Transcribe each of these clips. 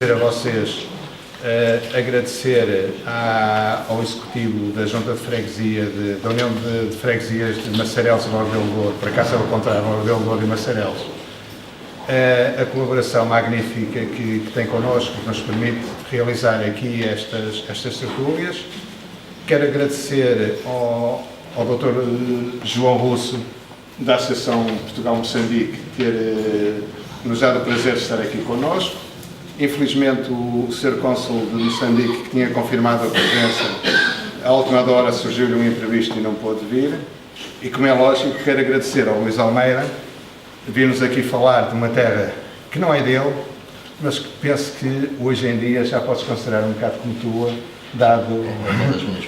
A vocês, agradecer ao Executivo da Junta de Freguesia, da União de Freguesias de Massarelos e Rebelo de Douro, por acaso é o contrário, Rebelo de Douro e Massarelos, a colaboração magnífica que tem connosco, que nos permite realizar aqui estas tertúlias. Quero agradecer ao Dr. João Russo, da Associação Portugal-Moçambique, ter nos dado o prazer de estar aqui connosco. Infelizmente, o Sr. Cônsul de Moçambique, que tinha confirmado a presença, à última hora surgiu-lhe um imprevisto e não pôde vir. E, como é lógico, quero agradecer ao Luís Almeida, vir-nos aqui falar de uma terra que não é dele, mas que penso que hoje em dia já podes considerar um bocado como tua, dado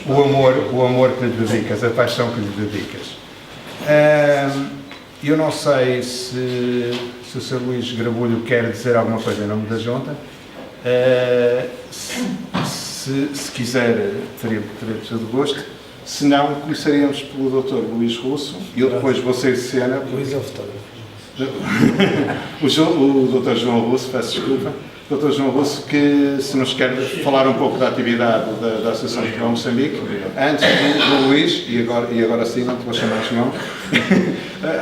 o amor que lhe dedicas, a paixão que lhe dedicas. Eu não sei se o Sr. Luís Grabulho quer dizer alguma coisa em nome da Junta. Se quiser, terei todo gosto. Se não, começaríamos pelo Dr. Luís Russo, e eu depois vou sair de cena. Luís é o fotógrafo. O Dr. João Russo, peço desculpa. Dr. João Russo, que se nos quer falar um pouco da atividade da Associação de Portugal Moçambique, antes do Luís, e agora sim, não te vou chamar João,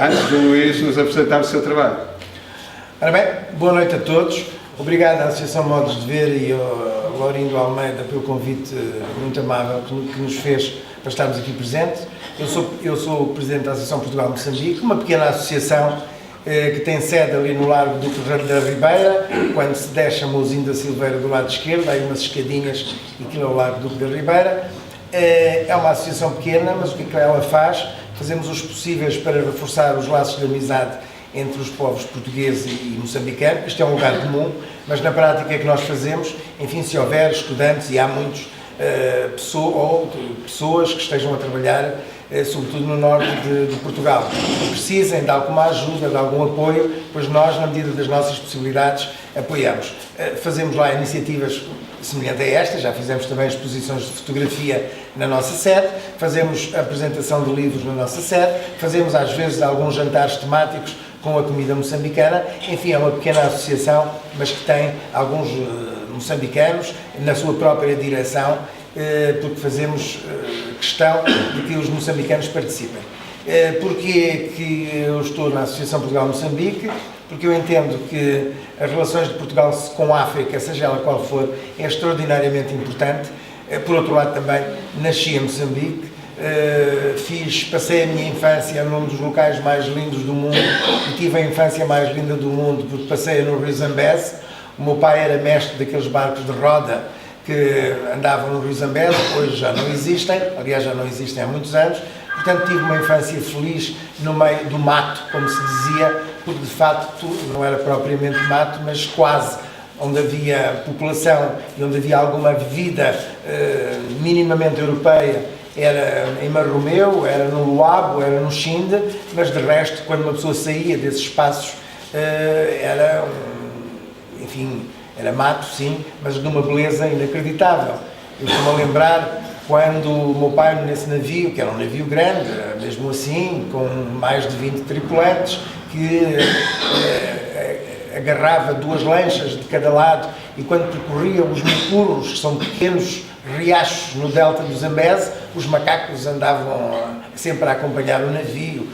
antes do Luís nos apresentar o seu trabalho. Ora bem, boa noite a todos. Obrigado à Associação Modos de Ver e ao Laurindo Almeida pelo convite muito amável que nos fez para estarmos aqui presentes. Eu sou o Presidente da Associação Portugal Moçambique, uma pequena associação que tem sede ali no Largo do Correio da Ribeira. Quando se desce a Mouzinho da Silveira do lado esquerdo, há aí umas escadinhas e aquilo é o Largo do Correio da Ribeira. É uma associação pequena, mas o que é que ela faz? Fazemos os possíveis para reforçar os laços de amizade entre os povos portugueses e moçambicanos. Isto é um lugar comum, mas na prática é que nós fazemos, enfim, se houver estudantes, e há muitos, pessoas que estejam a trabalhar, sobretudo no norte de Portugal, que precisem de alguma ajuda, de algum apoio, pois nós, na medida das nossas possibilidades, apoiamos. Fazemos lá iniciativas semelhantes a esta, já fizemos também exposições de fotografia na nossa sede, fazemos apresentação de livros na nossa sede, fazemos às vezes alguns jantares temáticos com a comida moçambicana. Enfim, é uma pequena associação, mas que tem alguns moçambicanos na sua própria direção, porque fazemos questão de que os moçambicanos participem. Porquê que eu estou na Associação Portugal-Moçambique? Porque eu entendo que as relações de Portugal com a África, seja ela qual for, é extraordinariamente importante. Por outro lado, também nasci em Moçambique, passei a minha infância num dos locais mais lindos do mundo e tive a infância mais linda do mundo, porque passei no Rio Zambeze. O meu pai era mestre daqueles barcos de roda que andavam no Rio Zambeze, hoje já não existem, aliás já não existem há muitos anos. Portanto, tive uma infância feliz no meio do mato, como se dizia, porque de facto não era propriamente mato, mas quase, onde havia população e onde havia alguma vida minimamente europeia. Era em Marromeu, era no Luabo, era no Xinde, mas de resto, quando uma pessoa saía desses espaços, era mato, sim, mas de uma beleza inacreditável. Eu estou-me a lembrar quando o meu pai, nesse navio, que era um navio grande, mesmo assim, com mais de 20 tripulantes, que agarrava 2 lanchas de cada lado, e quando percorria os mucuros, que são pequenos riachos no delta do Zambeze, os macacos andavam sempre a acompanhar o navio,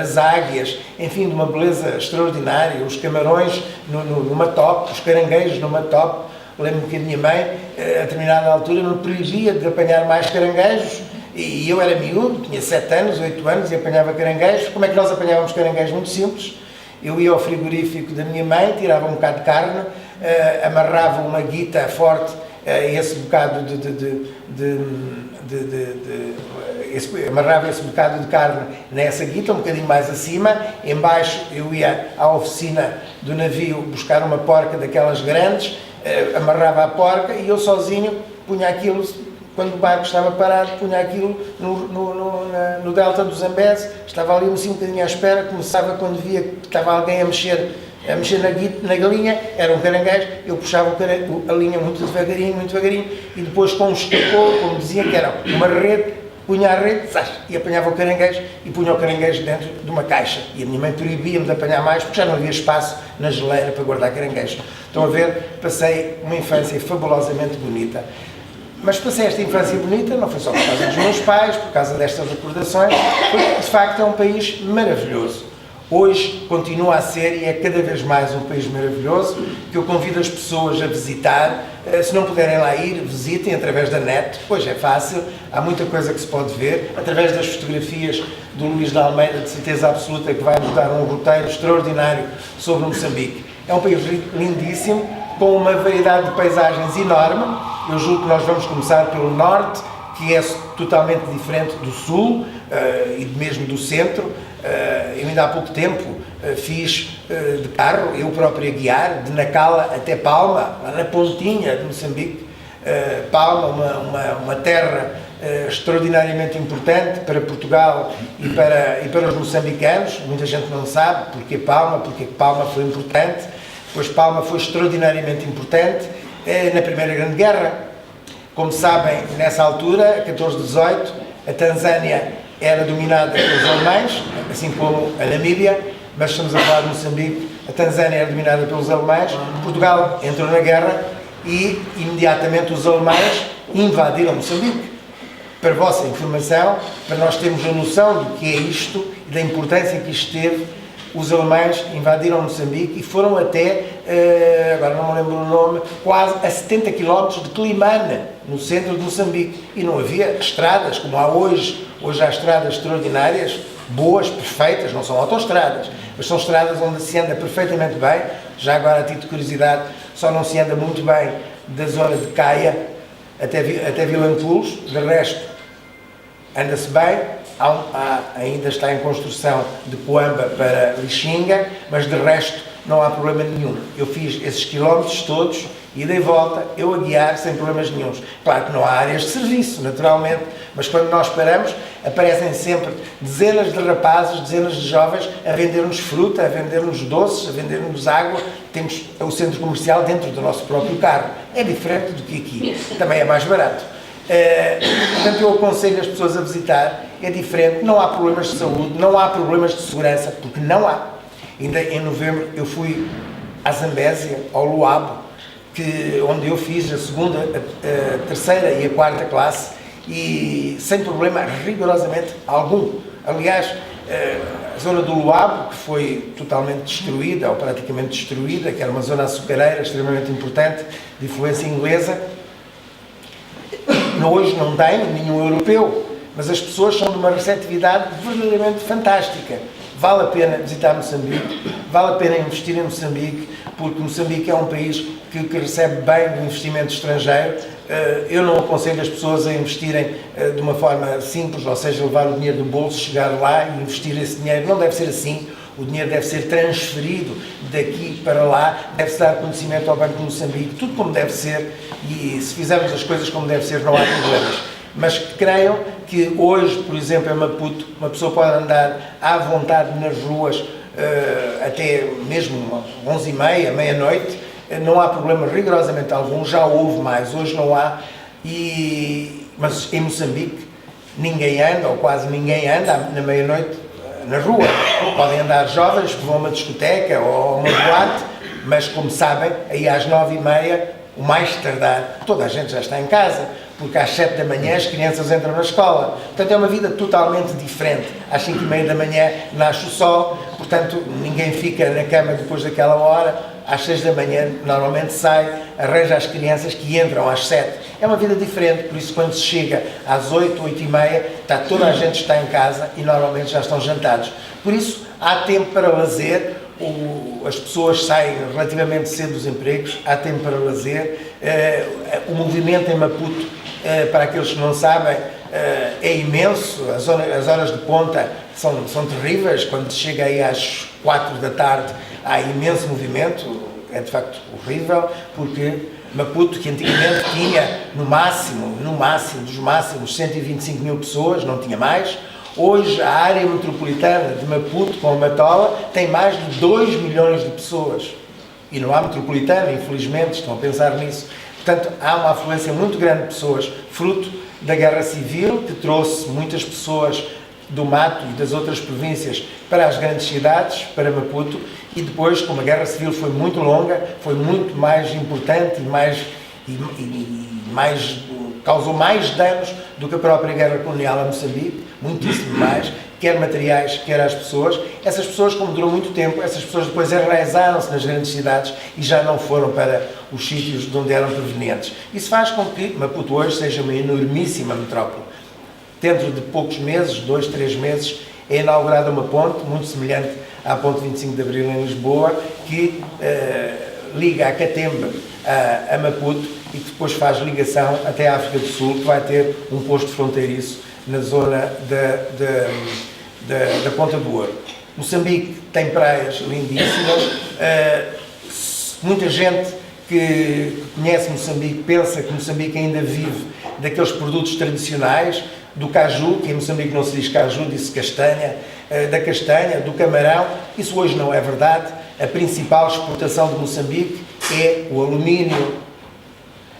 as águias, enfim, de uma beleza extraordinária, os camarões numa top, os caranguejos numa top. Lembro-me que a minha mãe, a determinada altura, me proibia de apanhar mais caranguejos, e eu era miúdo, tinha 7 anos, 8 anos, e apanhava caranguejos. Como é que nós apanhávamos caranguejos? Muito simples. Eu ia ao frigorífico da minminha mãe, tirava um bocado de carne, amarrava uma guita forte, esse bocado amarrava esse bocado de carne nessa guita, um bocadinho mais acima. Embaixo eu ia à oficina do navio buscar uma porca daquelas grandes, amarrava a porca e eu sozinho punha aquilo, quando o barco estava parado, punha aquilo no delta do Zambeze. Estava ali assim um bocadinho à espera, começava quando via que estava alguém a mexer na galinha, era um caranguejo, eu puxava a linha muito devagarinho, e depois com um estacou, como dizia, que era uma rede, punha a rede, e apanhava o caranguejo e punha o caranguejo dentro de uma caixa. E a minha mãe proibia-me de apanhar mais porque já não havia espaço na geleira para guardar caranguejo. Estão a ver? Passei uma infância fabulosamente bonita. Mas passei esta infância bonita, não foi só por causa dos meus pais, por causa destas recordações, porque de facto é um país maravilhoso. Hoje continua a ser e é cada vez mais um país maravilhoso, que eu convido as pessoas a visitar. Se não puderem lá ir, visitem através da net. Hoje é fácil, há muita coisa que se pode ver. Através das fotografias do Luís de Almeida, de certeza absoluta que vai nos dar um roteiro extraordinário sobre Moçambique. É um país lindíssimo, com uma variedade de paisagens enorme. Eu julgo que nós vamos começar pelo norte, que é totalmente diferente do sul e mesmo do centro. Eu ainda há pouco tempo fiz de carro, eu próprio a guiar, de Nacala até Palma, lá na pontinha de Moçambique. Palma, uma terra extraordinariamente importante para Portugal e para os moçambicanos. Muita gente não sabe porque Palma foi importante, pois Palma foi extraordinariamente importante na Primeira Grande Guerra. Como sabem, nessa altura, 1418, a Tanzânia era dominada pelos alemães, assim como a Namíbia, mas estamos a falar de Moçambique. A Tanzânia era dominada pelos alemães, Portugal entrou na guerra e imediatamente os alemães invadiram Moçambique. Para a vossa informação, para nós termos a noção do que é isto e da importância que isto teve, os alemães invadiram Moçambique e foram até, agora não me lembro o nome, quase a 70 km de Climane, no centro de Moçambique. E não havia estradas como há hoje. Hoje há estradas extraordinárias, boas, perfeitas, não são autoestradas, mas são estradas onde se anda perfeitamente bem. Já agora, a título de curiosidade, só não se anda muito bem da zona de Caia até Vilanculos, de resto anda-se bem. Ainda está em construção de Coamba para Lixinga, mas de resto não há problema nenhum. Eu fiz esses quilómetros todos, ida e volta, eu a guiar sem problemas nenhuns. Claro que não há áreas de serviço, naturalmente, mas quando nós paramos, aparecem sempre dezenas de rapazes, dezenas de jovens a vender-nos fruta, a vender-nos doces, a vender-nos água. Temos o centro comercial dentro do nosso próprio carro. É diferente do que aqui. Também é mais barato. Portanto, eu aconselho as pessoas a visitar. É diferente, não há problemas de saúde, não há problemas de segurança, porque não há. Ainda em novembro eu fui à Zambésia, ao Luabo, onde eu fiz a segunda, a terceira e a quarta classe, e sem problema rigorosamente algum. Aliás, a zona do Luabo, que foi totalmente destruída, ou praticamente destruída, que era uma zona açucareira extremamente importante, de influência inglesa, hoje não tem nenhum europeu, mas as pessoas são de uma receptividade verdadeiramente fantástica. Vale a pena visitar Moçambique, vale a pena investir em Moçambique, porque Moçambique é um país que recebe bem do investimento estrangeiro. Eu não aconselho as pessoas a investirem de uma forma simples, ou seja, levar o dinheiro do bolso, chegar lá e investir esse dinheiro. Não deve ser assim. O dinheiro deve ser transferido daqui para lá, deve-se dar conhecimento ao Banco de Moçambique, tudo como deve ser, e se fizermos as coisas como deve ser, não há problemas. Mas creiam que hoje, por exemplo, em Maputo, uma pessoa pode andar à vontade nas ruas até mesmo 11h30, meia-noite, não há problema rigorosamente algum, já houve mais, hoje não há, mas em Moçambique ninguém anda, ou quase ninguém anda na meia-noite na rua. Podem andar jovens que vão a uma discoteca ou a uma boate, mas como sabem, aí às 9h30, o mais tardar, toda a gente já está em casa, porque às 7 da manhã as crianças entram na escola. Portanto, é uma vida totalmente diferente. Às 5h30 da manhã nasce o sol, portanto, ninguém fica na cama depois daquela hora. Às 6 da manhã, normalmente sai, arranja as crianças que entram às 7. É uma vida diferente, por isso quando se chega às 8, 8h30, toda a gente está em casa e normalmente já estão jantados. Por isso, há tempo para lazer, as pessoas saem relativamente cedo dos empregos, há tempo para lazer. O movimento em Maputo, para aqueles que não sabem, é imenso. As horas de ponta são terríveis. Quando se chega aí às 4 da tarde, há imenso movimento. É de facto horrível, porque Maputo, que antigamente tinha no máximo dos máximos 125 mil pessoas, não tinha mais. Hoje a área metropolitana de Maputo, com a Matola, tem mais de 2 milhões de pessoas. E não há metropolitana, infelizmente, estão a pensar nisso. Portanto, há uma afluência muito grande de pessoas, fruto da guerra civil, que trouxe muitas pessoas do Mato e das outras províncias para as grandes cidades, para Maputo, e depois, como a guerra civil foi muito longa, foi muito mais importante causou mais danos do que a própria guerra colonial a Moçambique, muitíssimo mais, quer materiais, quer às pessoas. Essas pessoas, como durou muito tempo, essas pessoas depois enraizaram-se nas grandes cidades e já não foram para os sítios de onde eram provenientes. Isso faz com que Maputo hoje seja uma enormíssima metrópole. Dentro de poucos meses, 2, 3 meses, é inaugurada uma ponte muito semelhante à ponte 25 de Abril em Lisboa, que liga a Catembe a Maputo e que depois faz ligação até a África do Sul, que vai ter um posto fronteiriço na zona da Ponta do Ouro. Moçambique tem praias lindíssimas. Muita gente que conhece Moçambique pensa que Moçambique ainda vive daqueles produtos tradicionais, do caju, que em Moçambique não se diz caju, diz-se castanha, da castanha, do camarão. Isso hoje não é verdade. A principal exportação de Moçambique é o alumínio.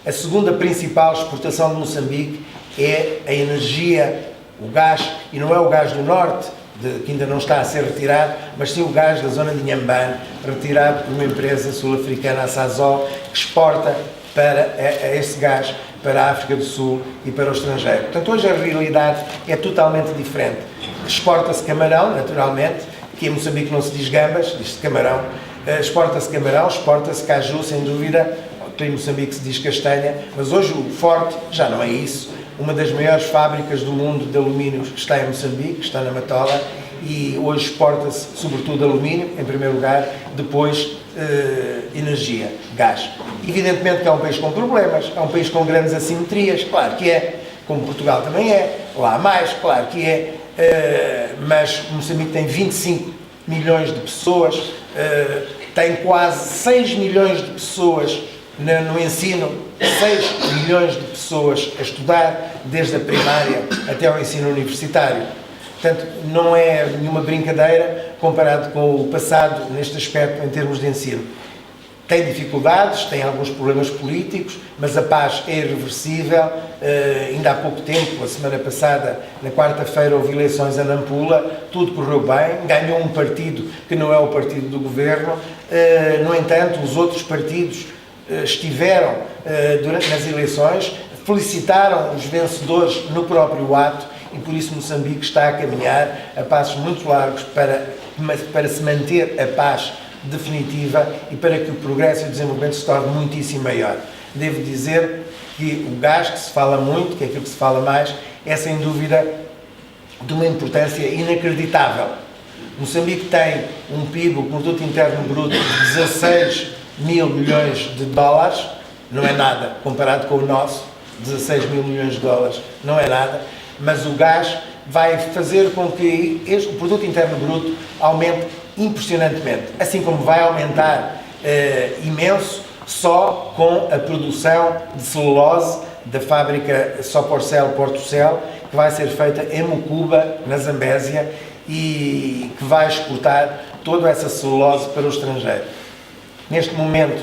A segunda principal exportação de Moçambique é a energia, o gás, e não é o gás do norte, que ainda não está a ser retirado, mas sim o gás da zona de Inhambane, retirado por uma empresa sul-africana, a Sasol, que exporta esse gás para a África do Sul e para o estrangeiro. Portanto, hoje a realidade é totalmente diferente. Exporta-se camarão, naturalmente, que em Moçambique não se diz gambas, diz-se camarão. Exporta-se camarão, exporta-se caju, sem dúvida, que em Moçambique se diz castanha, mas hoje o forte já não é isso. Uma das maiores fábricas do mundo de alumínio está em Moçambique, está na Matola, e hoje exporta-se sobretudo alumínio, em primeiro lugar, depois energia, gás. Evidentemente que é um país com problemas, é um país com grandes assimetrias, claro que é, como Portugal também é, lá há mais, claro que é, mas Moçambique tem 25 milhões de pessoas, tem quase 6 milhões de pessoas no ensino, 6 milhões de pessoas a estudar, desde a primária até ao ensino universitário. Portanto, não é nenhuma brincadeira comparado com o passado neste aspecto em termos de ensino. Tem dificuldades, tem alguns problemas políticos, mas a paz é irreversível. Ainda há pouco tempo, a semana passada, na quarta-feira, houve eleições a Nampula, tudo correu bem, ganhou um partido que não é o partido do governo. No entanto, os outros partidos estiveram nas eleições, felicitaram os vencedores no próprio ato, e por isso Moçambique está a caminhar a passos muito largos para se manter a paz definitiva e para que o progresso e o desenvolvimento se torne muitíssimo maior. Devo dizer que o gás, que se fala muito, que é aquilo que se fala mais, é sem dúvida de uma importância inacreditável. Moçambique tem um PIB, o Produto Interno Bruto, de 16 mil milhões de dólares, não é nada comparado com o nosso, 16 mil milhões de dólares, não é nada, mas o gás vai fazer com que o Produto Interno Bruto aumente impressionantemente, assim como vai aumentar imenso só com a produção de celulose da fábrica Soporcel Portocel, que vai ser feita em Mucuba, na Zambésia, e que vai exportar toda essa celulose para o estrangeiro. Neste momento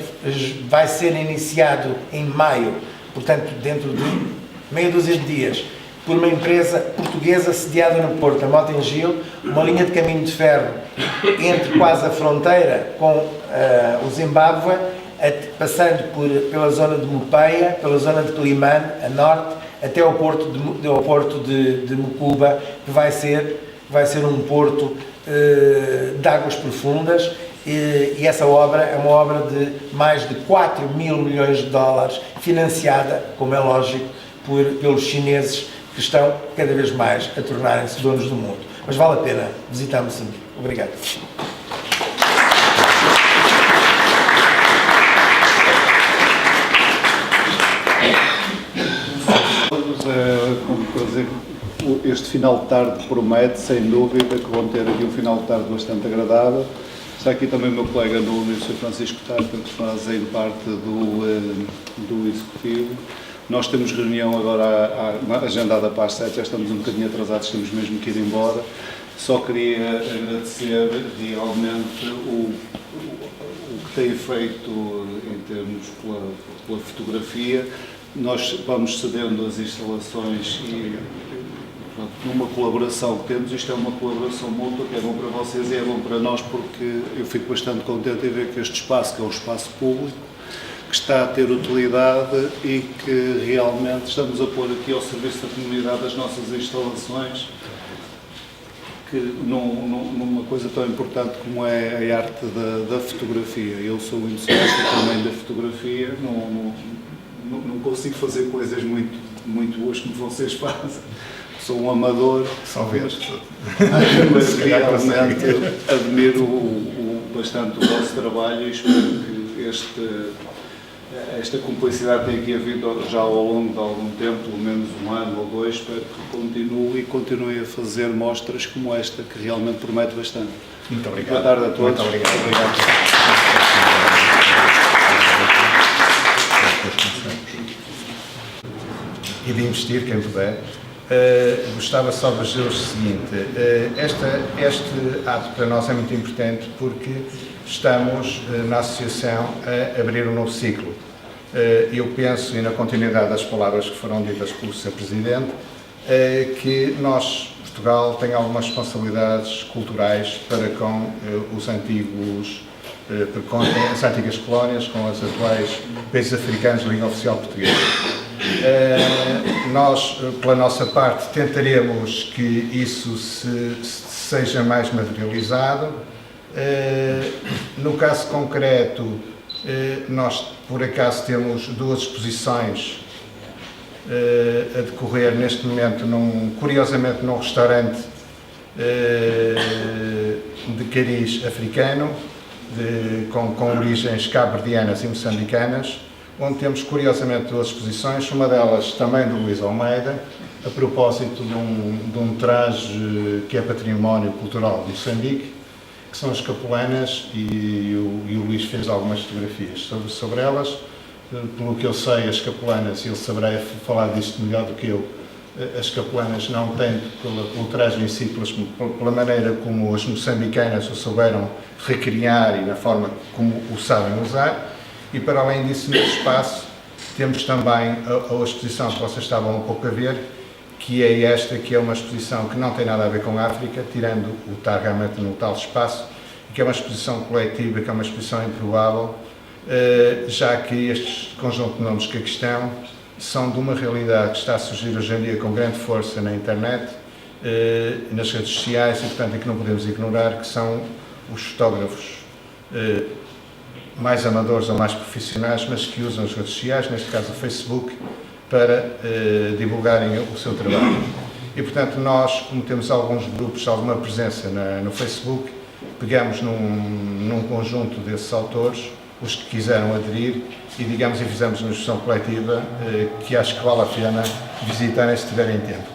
vai ser iniciado em maio, portanto dentro de meia dúzia de dias, por uma empresa portuguesa sediada no Porto, a Motengil, uma linha de caminho de ferro entre quase a fronteira com o Zimbábue, passando pela zona de Mupeia, pela zona de Climane, a norte, até ao porto de Mucuba, que vai ser um porto de águas profundas, e essa obra é uma obra de mais de 4 mil milhões de dólares, financiada, como é lógico, pelos chineses, que estão cada vez mais a tornarem-se donos do mundo. Mas vale a pena visitar Moçambique. Obrigado. Este final de tarde promete, sem dúvida, que vão ter aqui um final de tarde bastante agradável. Está aqui também o meu colega Nuno e o Sr. Francisco Tarta, que fazem parte do Executivo. Nós temos reunião agora agendada para as 7, já estamos um bocadinho atrasados, temos mesmo que ir embora. Só queria agradecer realmente o que tem feito em termos pela fotografia. Nós vamos cedendo as instalações e, portanto, numa colaboração que temos, isto é uma colaboração mútua, que é bom para vocês e é bom para nós, porque eu fico bastante contente em ver que este espaço, que é um espaço público, que está a ter utilidade e que realmente estamos a pôr aqui ao serviço da comunidade as nossas instalações, que numa coisa tão importante como é a arte da fotografia. Eu sou um entusiasta também da fotografia, não consigo fazer coisas muito boas como vocês fazem. Sou um amador. Só vês. Mas realmente admiro bastante o vosso trabalho e espero que esta cumplicidade tem aqui havido já ao longo de algum tempo, pelo menos um ano ou dois. Espero que continue a fazer mostras como esta, que realmente promete bastante. Muito obrigado. Boa tarde a todos. Muito obrigado. E de investir, quem puder. Gostava só de dizer o seguinte, este ato para nós é muito importante porque estamos na associação a abrir um novo ciclo. Eu penso, e na continuidade das palavras que foram ditas pelo Sr. Presidente, que nós, Portugal, tem algumas responsabilidades culturais para com as antigas colónias, com os atuais países africanos de língua oficial portuguesa. Nós, pela nossa parte, tentaremos que isso seja mais materializado. No caso concreto, nós, por acaso, temos duas exposições a decorrer neste momento, curiosamente, num restaurante de cariz africano, com origens cabo-verdianas e moçambicanas, onde temos, curiosamente, duas exposições, uma delas também do Luís Almeida, a propósito de um traje que é património cultural de Moçambique, que são as capulanas, e o Luís fez algumas fotografias sobre elas. Pelo que eu sei, as capulanas, e ele saberá falar disto melhor do que eu, as capulanas não tanto pelo traje em si, pela maneira como as moçambicanas o souberam recriar e na forma como o sabem usar. E para além disso, nesse espaço, temos também a exposição que vocês estavam um pouco a ver, que é esta, que é uma exposição que não tem nada a ver com a África, tirando o estar realmente no tal espaço, que é uma exposição coletiva, que é uma exposição improvável, já que este conjunto de nomes que aqui estão são de uma realidade que está a surgir hoje em dia com grande força na internet, nas redes sociais, e portanto é que não podemos ignorar, que são os fotógrafos mais amadores ou mais profissionais, mas que usam as redes sociais, neste caso o Facebook, para divulgarem o seu trabalho. E, portanto, nós, como temos alguns grupos, alguma presença no Facebook, pegamos num conjunto desses autores, os que quiseram aderir, e, digamos, e fizemos uma exposição coletiva que acho que vale a pena visitarem se tiverem tempo.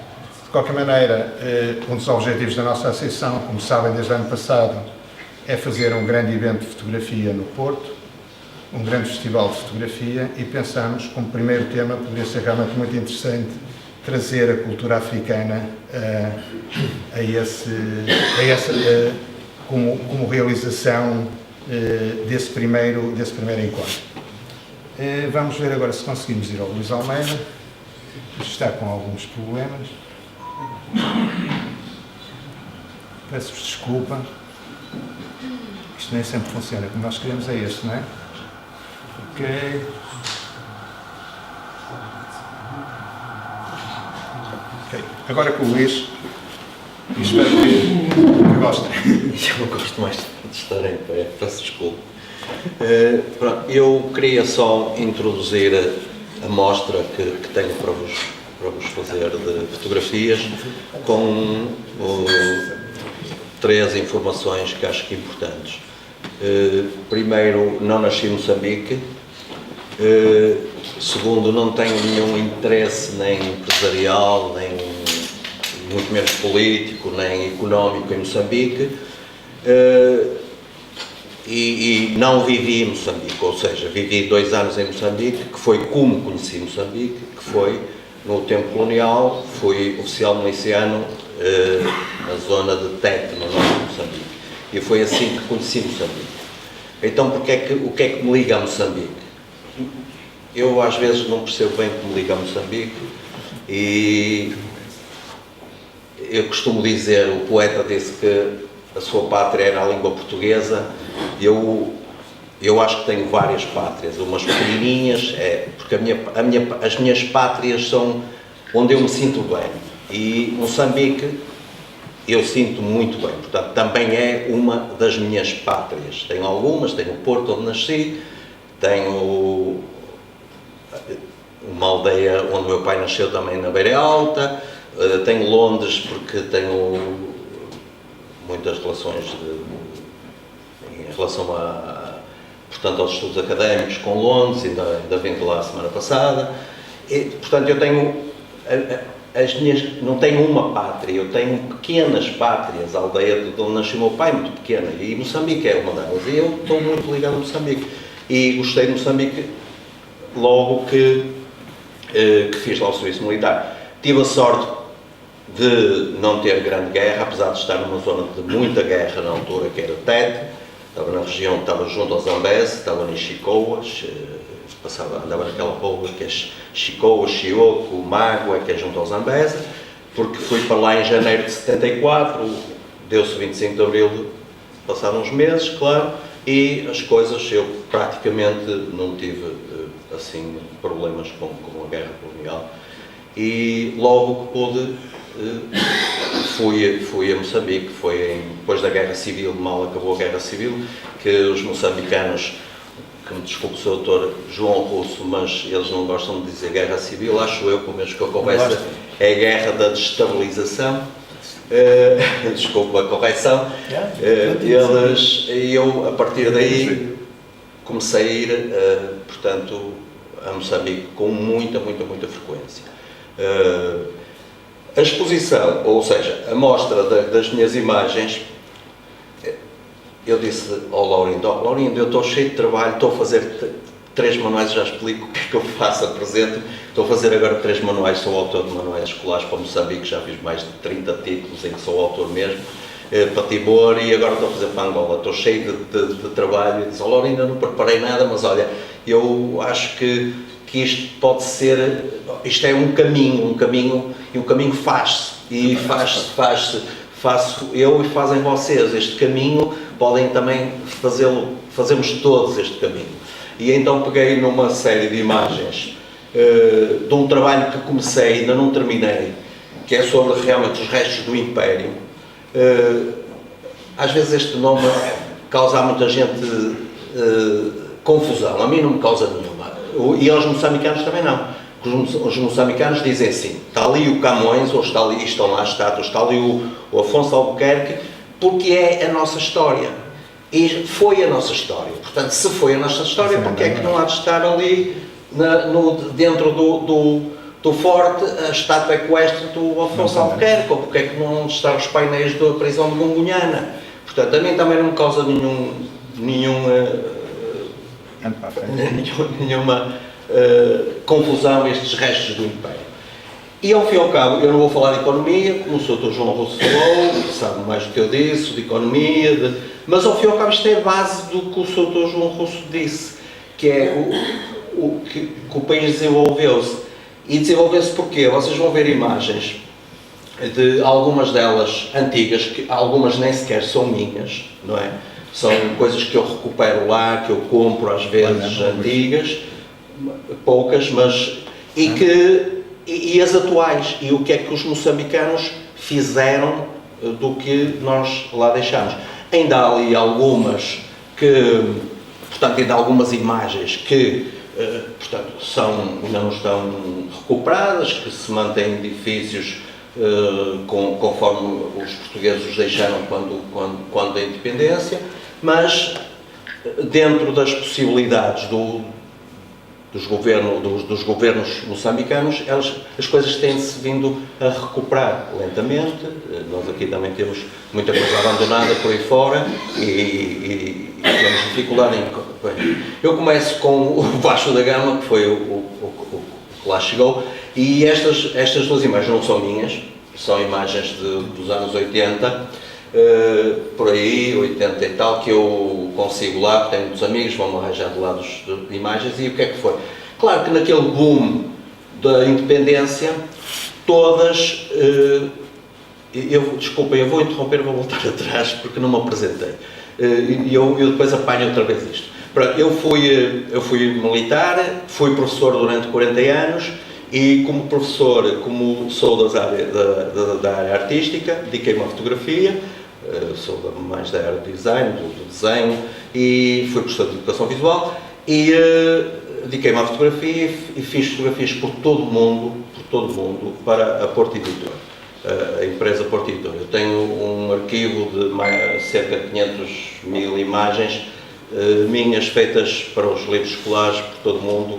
De qualquer maneira, um dos objetivos da nossa associação, como sabem desde o ano passado, é fazer um grande evento de fotografia no Porto, um grande festival de fotografia, e pensamos, como primeiro tema, poderia ser realmente muito interessante trazer a cultura africana como realização desse primeiro encontro. Vamos ver agora se conseguimos ir ao Luís Almeida. Está com alguns problemas. Peço-vos desculpa. Isto nem sempre funciona como nós queremos, é este, não é? Ok. Ok. Agora com o Luís, espero que gostem. Eu gosto mais de estar em pé, peço desculpa. Eu queria só introduzir a mostra que tenho para vos fazer de fotografias com três informações que acho que importantes. Primeiro, não nasci em Moçambique. Segundo, não tenho nenhum interesse nem empresarial, nem muito menos político, nem económico em Moçambique. E não vivi em Moçambique, ou seja, vivi 2 anos em Moçambique, que foi como conheci Moçambique, que foi no tempo colonial. Fui oficial miliciano na zona de Tete, no norte de Moçambique. E foi assim que conheci Moçambique. Então, o que é que me liga a Moçambique? Eu, às vezes, não percebo bem o que me liga a Moçambique e eu costumo dizer, o poeta disse que a sua pátria era a língua portuguesa. Eu acho que tenho várias pátrias, umas pequenininhas, porque as minhas pátrias são onde eu me sinto bem. E Moçambique eu sinto muito bem, portanto também é uma das minhas pátrias. Tenho algumas, tenho o Porto onde nasci, tenho uma aldeia onde meu pai nasceu também na Beira Alta, tenho Londres porque tenho muitas relações em relação portanto, aos estudos académicos com Londres, ainda vim de lá a semana passada. E, portanto, eu tenho não tenho uma pátria, eu tenho pequenas pátrias. A aldeia de onde nasceu meu pai é muito pequena e Moçambique é uma delas. E eu estou muito ligado a Moçambique. E gostei de Moçambique logo que fiz lá o serviço militar. Tive a sorte de não ter grande guerra, apesar de estar numa zona de muita guerra na altura, que era Tete. Estava na região, estava junto ao Zambeze, estava em Chicoas, andava naquela rua que é Chicoas, Chioco, Mágoa, que é junto ao Zambeze, porque fui para lá em janeiro de 74, deu-se 25 de abril, passaram uns meses, claro, e as coisas, eu praticamente não tive, assim, problemas com a guerra colonial, e logo que pude, fui a Moçambique. Foi depois da Guerra Civil, mal acabou a Guerra Civil, que os moçambicanos, que me desculpe o Sr. Doutor João Russo, mas eles não gostam de dizer Guerra Civil, acho eu, pelo menos que eu converso, é a guerra da desestabilização. Desculpe a correção. Eu, a partir daí, comecei a ir, portanto, a Moçambique com muita frequência. A exposição, ou seja, a mostra das minhas imagens, eu disse ao Laurindo, eu estou cheio de trabalho, estou a fazer 3 manuais, já explico o que é que eu faço, apresento. Estou a fazer agora 3 manuais, sou autor de manuais escolares para Moçambique, já fiz mais de 30 títulos em que sou autor mesmo, para Timor, e agora estou a fazer para Angola. Estou cheio de trabalho, e disse ao Laurindo, não preparei nada, mas olha, eu acho que isto pode ser, isto é um caminho, e um caminho faz-se, e faço eu e fazem vocês. Este caminho podem também fazemos todos este caminho. E então peguei numa série de imagens de um trabalho que comecei, ainda não terminei, que é sobre realmente os restos do Império. Às vezes este nome causa a muita gente confusão, a mim não me causa nenhuma. E aos moçambicanos também não. Os moçambicanos dizem assim, está ali o Camões, ou está ali, estão lá estátuas, está ali o Afonso Albuquerque, porque é a nossa história. E foi a nossa história. Portanto, se foi a nossa história, porque é que não há de estar ali dentro do forte a estátua equestre do Afonso Albuquerque, ou porque é que não há de estar os painéis da prisão de Gungunhana? Portanto, a mim também não me causa nenhuma confusão estes restos do Império. E ao fim e ao cabo, eu não vou falar de economia, como o Sr. João Russo falou, sabe mais do que eu disse, de economia, mas ao fim e ao cabo isto é a base do que o Sr. João Russo disse, que é que o país desenvolveu-se. E desenvolveu-se porquê? Vocês vão ver imagens de algumas delas antigas, que algumas nem sequer são minhas, não é? São coisas que eu recupero lá, que eu compro às vezes antigas, poucas, mas e as atuais, e o que é que os moçambicanos fizeram do que nós lá deixamos. Ainda há ali algumas portanto, ainda há algumas imagens que, portanto, ainda não estão recuperadas, que se mantêm edifícios conforme os portugueses os deixaram quando da independência, mas dentro das possibilidades dos governos moçambicanos, as coisas têm-se vindo a recuperar lentamente. Nós aqui também temos muita coisa abandonada por aí fora e temos dificuldade em... Eu começo com o Vasco da Gama, que foi o que lá chegou, e estas 2 imagens não são minhas, são imagens dos anos 80, por aí, 80 e tal, que eu consigo lá, porque tenho muitos amigos, vão-me arranjar de lá de imagens, e o que é que foi? Claro que naquele boom da independência, todas, desculpem, eu vou interromper, vou voltar atrás, porque não me apresentei, e eu depois apanho outra vez isto. Eu fui militar, fui professor durante 40 anos, e como professor, como sou da área artística, dediquei-me à fotografia, sou mais da área do design, do desenho, e fui professor de educação visual, e dediquei-me à fotografia e fiz fotografias por todo o mundo para a Porto Editora, a empresa Porto Editora. Eu tenho um arquivo de cerca de 500.000 imagens minhas feitas para os livros escolares por todo o mundo,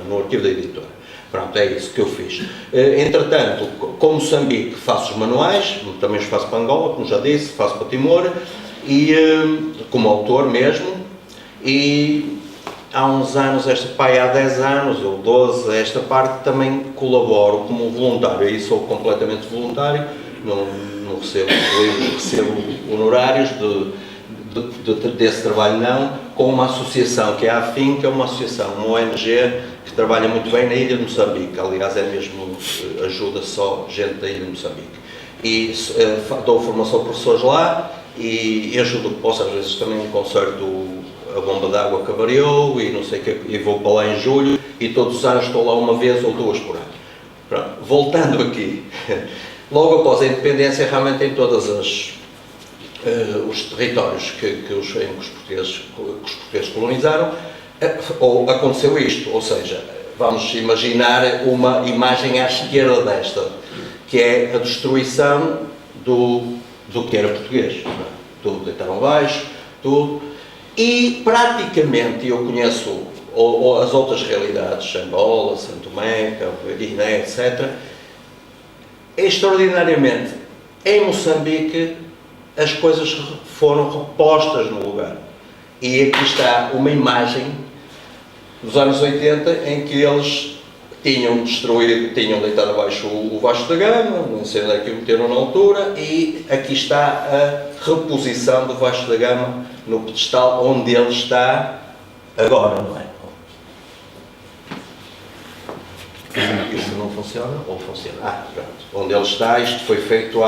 no arquivo da editora. Pronto, é isso que eu fiz. Entretanto, com Moçambique faço os manuais, também os faço para Angola, como já disse, faço para Timor, e como autor mesmo, e há uns anos, há 10 anos ou 12, esta parte também colaboro como voluntário, e sou completamente voluntário, não recebo livros, recebo honorários desse trabalho não, com uma associação que é a AFIM, que é uma associação, uma ONG que trabalha muito bem na ilha de Moçambique, aliás é mesmo, ajuda só gente da ilha de Moçambique. E dou formação a professores lá e ajudo o que posso, às vezes também conserto a bomba de água que avariou e não sei o que, e vou para lá em julho e todos os anos estou lá uma vez ou duas por ano. Pronto, voltando aqui, logo após a independência, realmente em todas os territórios que os portugueses colonizaram, aconteceu isto, ou seja, vamos imaginar uma imagem à esquerda desta, que é a destruição do que era português, não é? Tudo deitaram abaixo, tudo, e praticamente eu conheço as outras realidades, Angola, Santo Tomé, Guiné, etc. Extraordinariamente, em Moçambique, as coisas foram repostas no lugar. E aqui está uma imagem dos anos 80 em que eles tinham deitado abaixo o Vasco da Gama, não sei onde é que o meteram na altura, e aqui está a reposição do Vasco da Gama no pedestal onde ele está agora, não é? Isto não funciona? Ou funciona? Pronto. Onde ele está, isto foi feito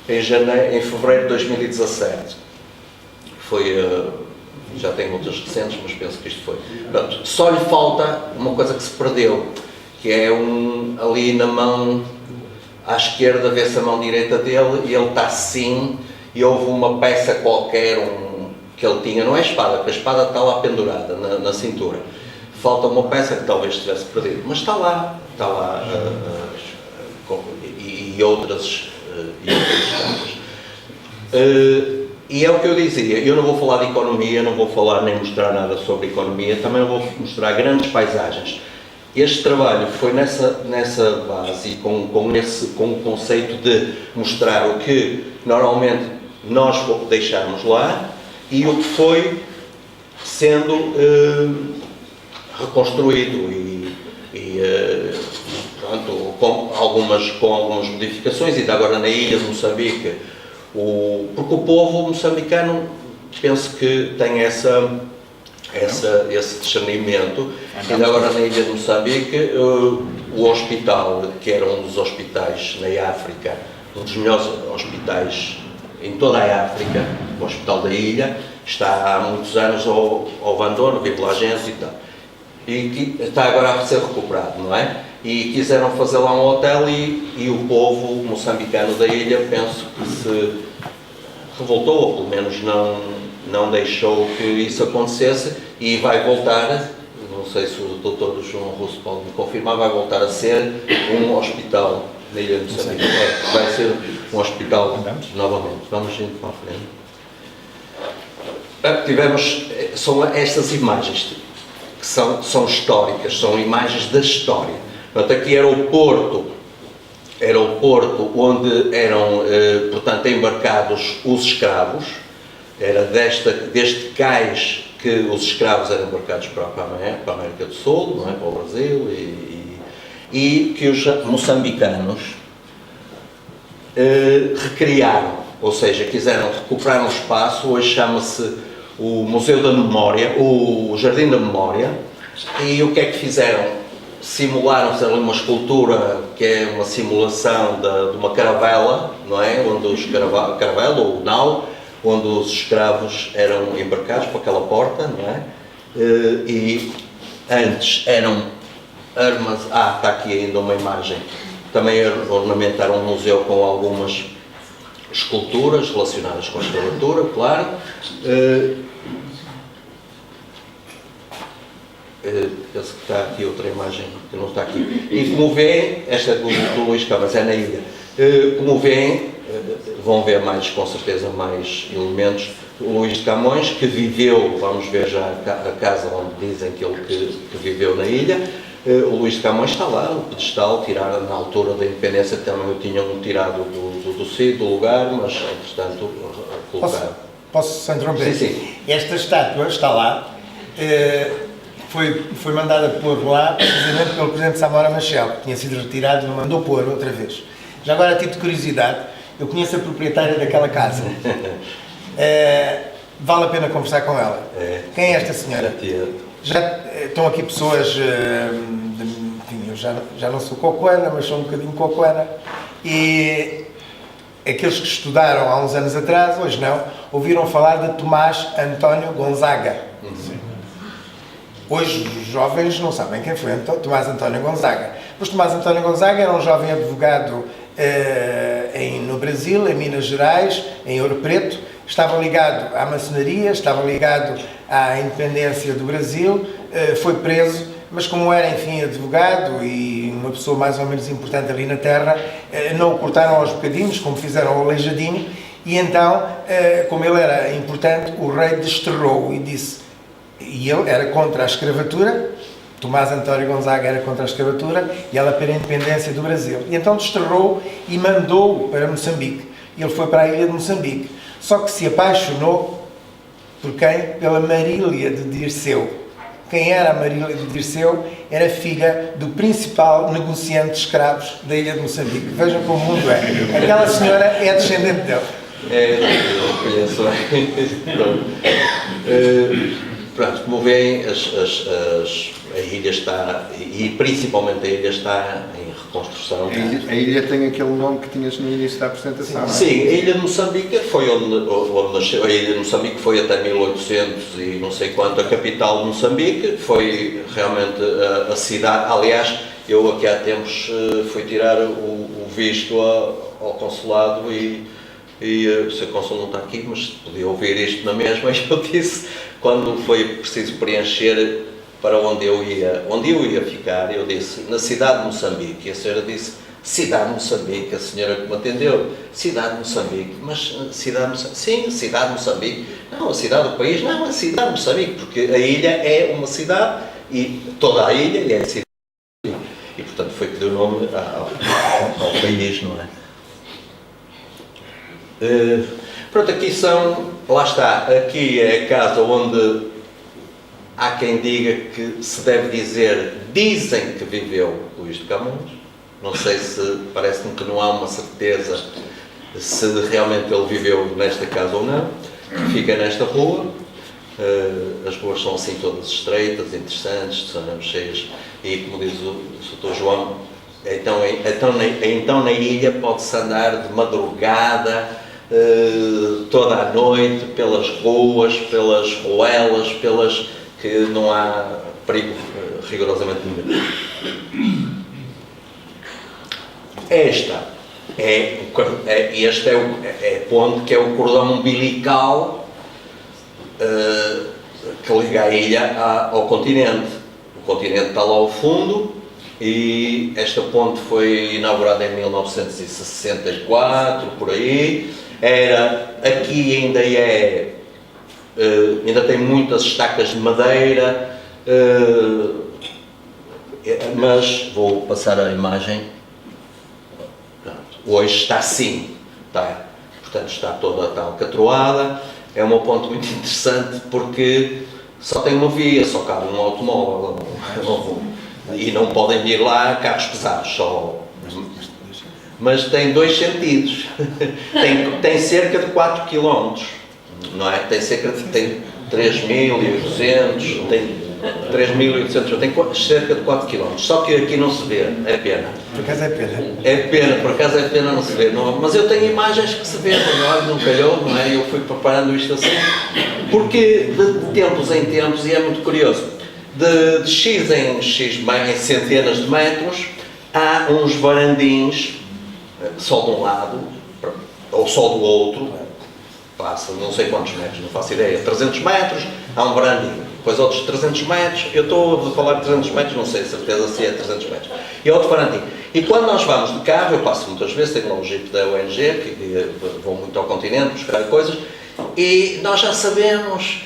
em fevereiro de 2017. Foi, já tenho outras recentes, mas penso que isto foi. Pronto, só lhe falta uma coisa que se perdeu, que é ali na mão à esquerda, vê-se a mão direita dele e ele está assim, e houve uma peça qualquer que ele tinha, não é espada, porque a espada está lá pendurada na cintura. Falta uma peça que talvez tivesse perdido, mas está lá e outras estampas. E é o que eu dizia, eu não vou falar de economia, não vou falar nem mostrar nada sobre economia, também não vou mostrar grandes paisagens. Este trabalho foi nessa base e com o conceito de mostrar o que normalmente nós deixamos lá e o que foi sendo reconstruído pronto, com algumas modificações, e ainda agora na ilha de Moçambique, porque o povo moçambicano penso que tem esse discernimento. Ainda agora na ilha de Moçambique, o hospital, que era um dos hospitais na África, um dos melhores hospitais em toda a África, o Hospital da Ilha, está há muitos anos ao abandono, vive lá gente e tal. E que está agora a ser recuperado, não é? E quiseram fazer lá um hotel e o povo moçambicano da ilha, penso que se revoltou, ou pelo menos não deixou que isso acontecesse, e vai voltar, não sei se o Dr. João Russo pode me confirmar, vai voltar a ser um hospital na ilha de Moçambique. Vai ser um hospital novamente. Vamos indo para a frente. São estas imagens que são históricas, são imagens da história. Portanto, aqui era o porto onde eram, portanto, embarcados os escravos. Era deste cais que os escravos eram embarcados para a América do Sul, não é? Para o Brasil, e que os moçambicanos recriaram, ou seja, quiseram recuperar um espaço, hoje chama-se o Museu da Memória, o Jardim da Memória, e o que é que fizeram? Simularam-se ali uma escultura que é uma simulação de uma caravela, não é? Onde os caravela ou nau, onde os escravos eram embarcados para aquela porta, não é? E antes eram armas. Está aqui ainda uma imagem. Também ornamentaram um museu com algumas esculturas relacionadas com a escravatura, claro. Penso que está aqui outra imagem que não está aqui. E como vêem, esta é do Luís Camões, é na ilha. Como vêem, vão ver mais, com certeza, mais elementos. O Luís de Camões, que viveu, vamos ver já a casa onde dizem que ele que viveu na ilha. O Luís de Camões está lá, o pedestal, tirado na altura da independência, também o tinham tirado do lugar, mas, entretanto, colocaram. Posso interromper? Sim, sim. Esta estátua está lá. Foi mandada pôr lá precisamente pelo Presidente Samora Machel, que tinha sido retirado e não mandou pôr outra vez. Já agora, a título de curiosidade, eu conheço a proprietária daquela casa. Vale a pena conversar com ela. Quem é esta senhora? Já estão aqui pessoas, enfim, eu já não sou cocoana, mas sou um bocadinho cocoana, e aqueles que estudaram há uns anos atrás, hoje não, ouviram falar de Tomás António Gonzaga. Hoje os jovens não sabem quem foi Tomás António Gonzaga. Mas Tomás António Gonzaga era um jovem advogado no Brasil, em Minas Gerais, em Ouro Preto. Estava ligado à maçonaria, estava ligado à independência do Brasil, foi preso, mas como era, enfim, advogado e uma pessoa mais ou menos importante ali na terra, não o cortaram aos bocadinhos, como fizeram ao Aleijadinho, e então, como ele era importante, o rei desterrou-o e disse. E ele era contra a escravatura, Tomás António Gonzaga era contra a escravatura e ela pela independência do Brasil. E então desterrou e mandou-o para Moçambique. E ele foi para a ilha de Moçambique. Só que se apaixonou por quem? Pela Marília de Dirceu. Quem era a Marília de Dirceu? Era filha do principal negociante de escravos da ilha de Moçambique. Vejam como o mundo é. Aquela senhora é descendente dele. Eu conheço. Pronto, como veem, a ilha está, e principalmente a ilha está em reconstrução. A ilha tem aquele nome que tinhas no início da apresentação. Sim, a ilha de Moçambique foi onde nasceu. A ilha de Moçambique foi até 1800 e não sei quanto a capital de Moçambique. Foi realmente a cidade. Aliás, eu aqui há tempos fui tirar o visto ao consulado e o Sr. Cônsul não está aqui, mas podia ouvir isto na mesma. E eu disse, quando foi preciso preencher para onde eu ia ficar, eu disse, na cidade de Moçambique. E a senhora disse, cidade de Moçambique. A senhora que me atendeu, cidade de Moçambique. Mas cidade de Moçambique? Sim, cidade de Moçambique. Não, a cidade do país? Não, a cidade de Moçambique, porque a ilha é uma cidade e toda a ilha é a cidade. E, portanto, foi que deu nome ao país, não é? Pronto, aqui lá está, aqui é a casa onde há quem diga que se deve dizer, dizem que viveu Luís de Camões. Não sei se, parece-me que não há uma certeza se realmente ele viveu nesta casa ou não. Fica nesta rua, as ruas são assim todas estreitas, interessantes, são cheias, e como diz o Dr. João, então na ilha pode-se andar de madrugada, toda a noite, pelas ruas, pelas ruelas, que não há perigo rigorosamente nenhum. Este é o ponto que é o cordão umbilical que liga a ilha ao continente. O continente está lá ao fundo e esta ponte foi inaugurada em 1964, por aí. Aqui ainda tem muitas estacas de madeira, mas vou passar a imagem. Hoje está assim, portanto está toda alcatroada. É uma ponte muito interessante porque só tem uma via, só cabe um automóvel e não podem ir lá carros pesados, só. mas tem dois sentidos. Tem cerca de 4 km, não é? Tem 3.800, tem 3.800, tem cerca de 4 km. Só que aqui não se vê, é pena. Por acaso é pena. É pena, por acaso é pena não se vê. Não, mas eu tenho imagens que se vê, não calhou, não é? Eu fui preparando isto assim, porque de tempos em tempos, e é muito curioso, de X em X, em centenas de metros, há uns varandins, só de um lado, ou só do outro, passa não sei quantos metros, não faço ideia, 300 metros, há um varandinho. Depois outros 300 metros, eu estou a falar de 300 metros, não sei a certeza se é 300 metros. E outro varandinho. E quando nós vamos de carro, eu passo muitas vezes, tenho lá um jeep da ONG, que vou muito ao continente buscar coisas, e nós já sabemos,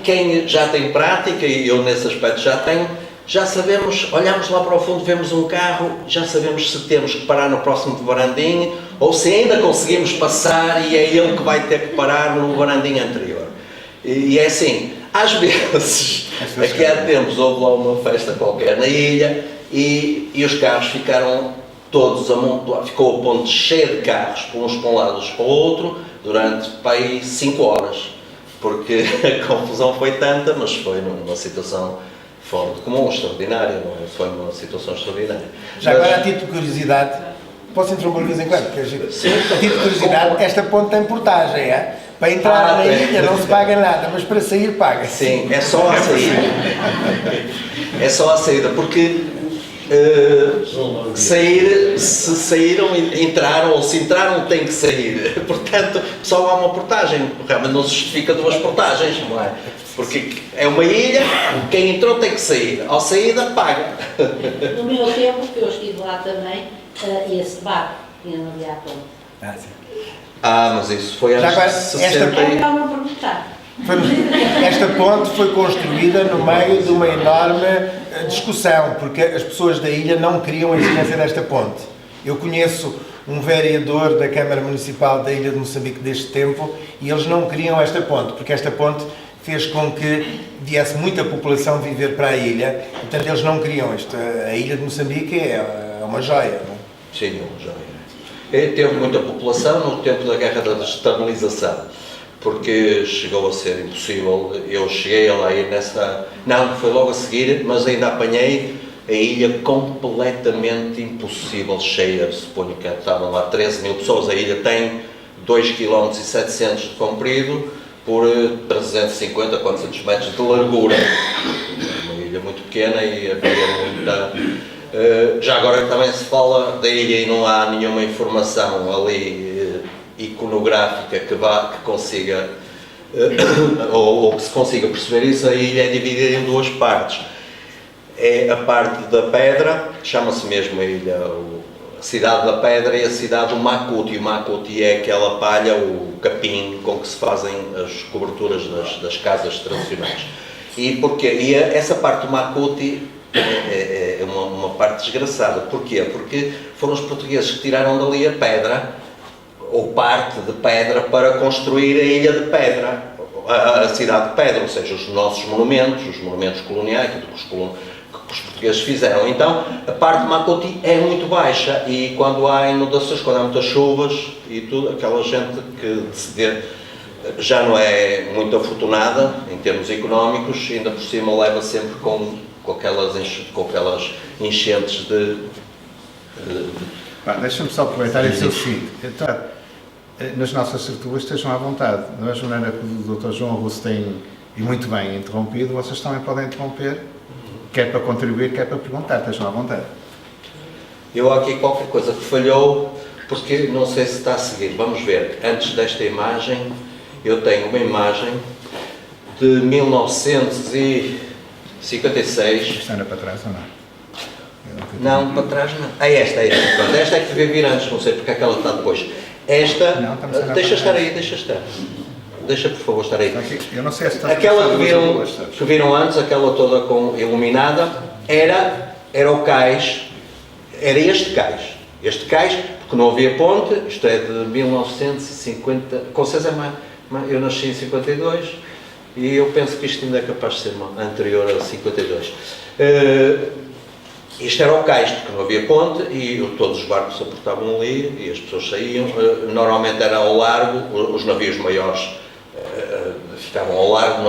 quem já tem prática, e eu nesse aspecto já tenho, já sabemos, olhamos lá para o fundo, vemos um carro, já sabemos se temos que parar no próximo varandinho, ou se ainda conseguimos passar e é ele que vai ter que parar no varandinho anterior. E é assim, às vezes, aqui há tempos houve lá uma festa qualquer na ilha e os carros ficaram todos amontoados, ficou a ponte cheia de carros, uns para um lado, outros para o outro, durante para aí 5 horas, porque a confusão foi tanta, mas foi numa situação fora de comum, extraordinária, não é? Foi uma situação extraordinária. Já Mas, agora, a título de curiosidade, posso interromper de vez em quando? Porque sim, a título de curiosidade, esta ponte tem portagem, é? Para entrar na ilha não se paga nada, mas para sair paga-se. sim, é só a saída. É só a saída, porque se saíram, entraram, ou se entraram, tem que sair. Portanto, só há uma portagem. Realmente não se justifica duas portagens, não é? Porque é uma ilha, quem entrou tem que sair. Ao saída, paga. No meu tempo, que eu estive lá também, esse barco tinha ali à ponte. Sim. Mas isso foi Já antes agora, de 60 É melhor não perguntar. Esta ponte foi construída no meio de uma enorme discussão, porque as pessoas da ilha não queriam a existência desta ponte. Eu conheço um vereador da Câmara Municipal da Ilha de Moçambique deste tempo e eles não queriam esta ponte, porque esta ponte fez com que viesse muita população viver para a ilha, portanto eles não queriam isto. A Ilha de Moçambique é uma joia, não é? Sim, já teve muita população no tempo da Guerra da Desestabilização, porque chegou a ser impossível. Eu cheguei a lá ir nessa... Não, foi logo a seguir, mas ainda apanhei a ilha completamente impossível, cheia. Suponho que estavam lá 13 mil pessoas. A ilha tem 2,7 km de comprido por 350, 400 metros de largura. É uma ilha muito pequena e havia muita... já agora também se fala da ilha e não há nenhuma informação ali iconográfica que consiga ou que se consiga perceber isso. A ilha é dividida em duas partes. É a parte da pedra, chama-se mesmo a ilha, a cidade da pedra, e a cidade do Makuti. O Makuti é aquela palha, o capim com que se fazem as coberturas das casas tradicionais. E porquê? E essa parte do Makuti é uma parte desgraçada. Porquê? Porque foram os portugueses que tiraram dali a pedra, ou parte de pedra, para construir a ilha de pedra, a cidade de pedra, ou seja, os nossos monumentos, os monumentos coloniais que os portugueses fizeram. Então, a parte de Makuti é muito baixa e quando há inundações, quando há muitas chuvas e tudo, aquela gente que já não é muito afortunada em termos económicos, ainda por cima leva sempre com aquelas enchentes de... Deixa-me só aproveitar e dizer o seguinte. Então, nas nossas tertúlias estejam à vontade. Da mesma maneira que o Dr. João Russo tem, e muito bem, interrompido, vocês também podem interromper, quer para contribuir, quer para perguntar. Estejam à vontade. Eu há aqui qualquer coisa que falhou, porque não sei se está a seguir. Vamos ver. Antes desta imagem, eu tenho uma imagem de 1956. Isto anda para trás ou não? Não, para trás não. Esta. Pronto, esta é que devia vir antes, não sei porque é que ela está depois. Esta, não, deixa estar aí, deixa estar. Deixa, por favor, estar aí. Eu não sei se está... Aquela que viram antes, aquela toda iluminada, era o cais, era este cais. Este cais, porque não havia ponte, isto é de 1950, com César eu nasci em 52, e eu penso que isto ainda é capaz de ser anterior a 52. Isto era o cais, porque não havia ponte e todos os barcos se aportavam ali e as pessoas saíam. Normalmente era ao largo, os navios maiores ficavam ao largo,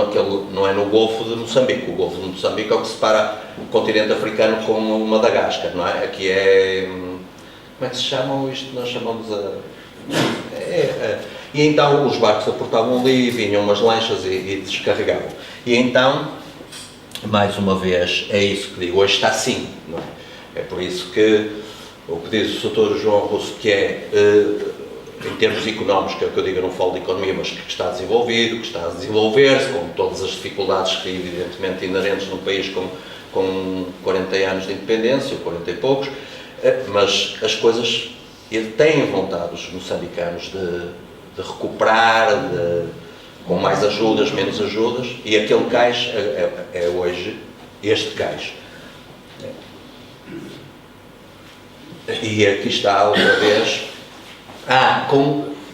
não é no Golfo de Moçambique. O Golfo de Moçambique é o que separa o continente africano com o Madagascar, não é? Aqui é... Como é que se chamam isto? Nós chamamos E então os barcos aportavam ali, vinham umas lanchas e descarregavam. E então, mais uma vez, é isso que digo, hoje está assim, não é? É por isso que o que diz o Sr. João Russo, que é, em termos económicos, que é o que eu digo, eu não falo de economia, mas que está desenvolvido, que está a desenvolver-se, com todas as dificuldades que, evidentemente, inerentes num país com 40 anos de independência, ou 40 e poucos, mas as coisas, têm vontade, os moçambicanos, de recuperar, com mais ajudas, menos ajudas, e aquele cais é hoje este cais. E aqui está outra vez,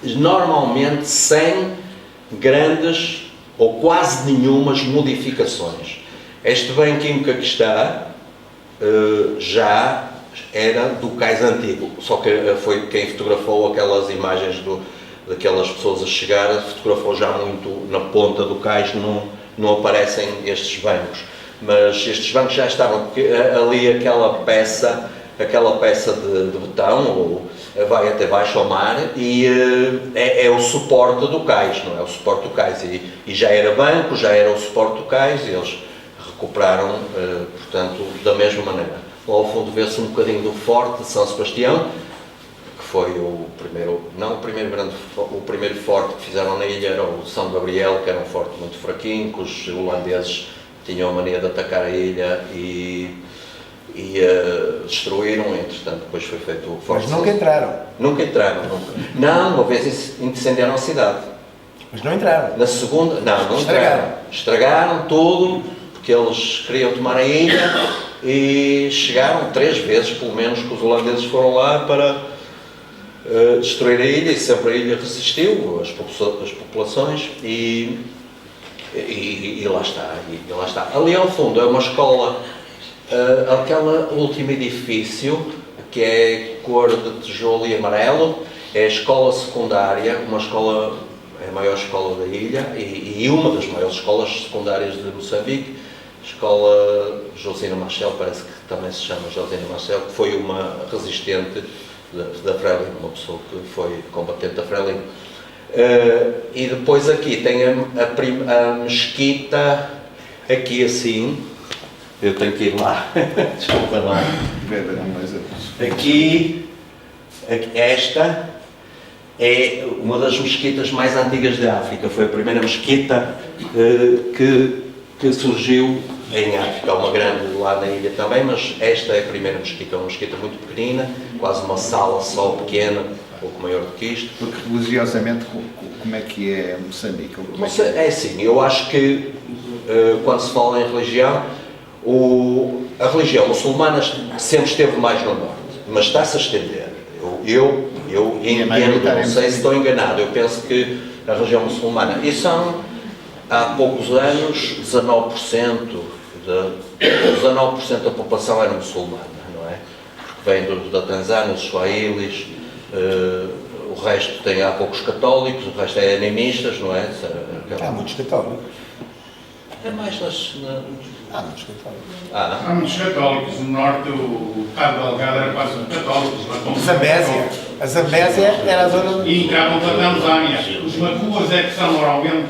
normalmente sem grandes ou quase nenhumas modificações. Este banquinho que aqui está já era do cais antigo, só que foi quem fotografou aquelas imagens daquelas pessoas a chegar, fotografou já muito na ponta do cais, não aparecem estes bancos. Mas estes bancos já estavam, porque ali aquela peça de betão vai até baixo ao mar e é o suporte do cais, não é? O suporte do cais. E já era banco, já era o suporte do cais e eles recuperaram, portanto, da mesma maneira. Lá ao fundo vê-se um bocadinho do Forte de São Sebastião, que foi o primeiro forte que fizeram na ilha, era o São Gabriel, que era um forte muito fraquinho, que os holandeses tinham a mania de atacar a ilha e destruíram, entretanto depois foi feito o forte. Mas nunca entraram. Nunca entraram, nunca. Não, uma vez incendiaram a cidade. Mas não entraram. Na segunda, não Estragaram. entraram. Estragaram tudo, porque eles queriam tomar a ilha e chegaram 3 vezes, pelo menos, que os holandeses foram lá para destruir a ilha, e sempre a ilha resistiu, as populações, e lá está, lá está. Ali ao fundo é uma escola, aquele último edifício, que é cor de tijolo e amarelo, é a escola secundária, é a maior escola da ilha, e uma das maiores escolas secundárias de Moçambique, a escola Josina Marcel, parece que também se chama Josina Marcel, que foi uma resistente da Frelimo, uma pessoa que foi combatente da Frelimo. E depois aqui tem a mesquita, aqui assim, eu tenho que ir lá, desculpa lá. Aqui, esta é uma das mesquitas mais antigas da África, foi a primeira mesquita que surgiu em África. Há uma grande lá na ilha também, mas esta é a primeira mesquita, uma mesquita muito pequenina, quase uma sala só pequena, um pouco maior do que isto. Porque religiosamente, como é que é Moçambique? É assim, eu acho que quando se fala em religião, a religião muçulmana sempre esteve mais no norte, mas está-se a estender. Eu entendo, não sei se estou enganado, eu penso que a religião muçulmana, e são há poucos anos 19% da população era muçulmana, não é? Porque vem da Tanzânia, os Swahilis, o resto há poucos católicos, o resto é animistas, não é? Há muitos católicos. É mais Há muitos católicos. Há muitos católicos. No norte, o Cabo Delgado era quase católicos. Zambésia. A Zambésia era a zona... E entravam para a Tanzânia. Os macuas é que são normalmente,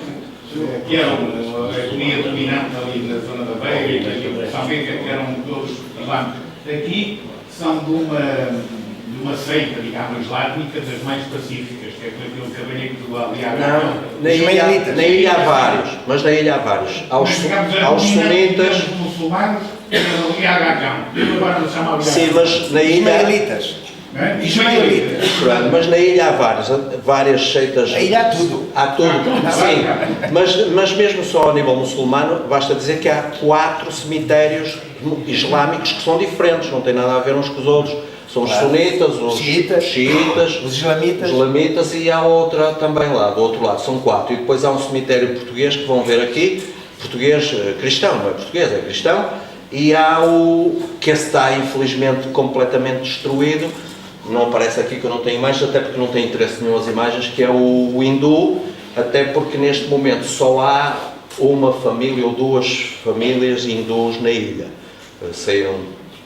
que eram a etnia dominante ali na zona da Beira e de Moçambique, que eram todos islâmicos. Aqui são de uma seita, digamos, islâmica das mais pacíficas, que é aquilo que eu venho aqui ali à Não, na ilha há vários, mas na ilha há vários. Aos sunitas... Os muçulmanos eram ali a Gagão. Agora não se chama Sim, mas na ilha... Ismaelitas. Ismaelitas. Mas na ilha há várias seitas. A ilha há tudo. Há tudo, sim. Mas mesmo só a nível muçulmano, basta dizer que há 4 cemitérios islâmicos que são diferentes, não têm nada a ver uns com os outros. São os sunitas, os xiitas, os islamitas e há outra também lá, do outro lado, são 4. E depois há um cemitério português que vão ver aqui, português cristão, não é português, é cristão, e há o que está infelizmente completamente destruído, não aparece aqui que eu não tenho imagens, até porque não tenho interesse nenhum as imagens, que é o hindu, até porque neste momento só há uma família ou duas famílias hindus na ilha, saíram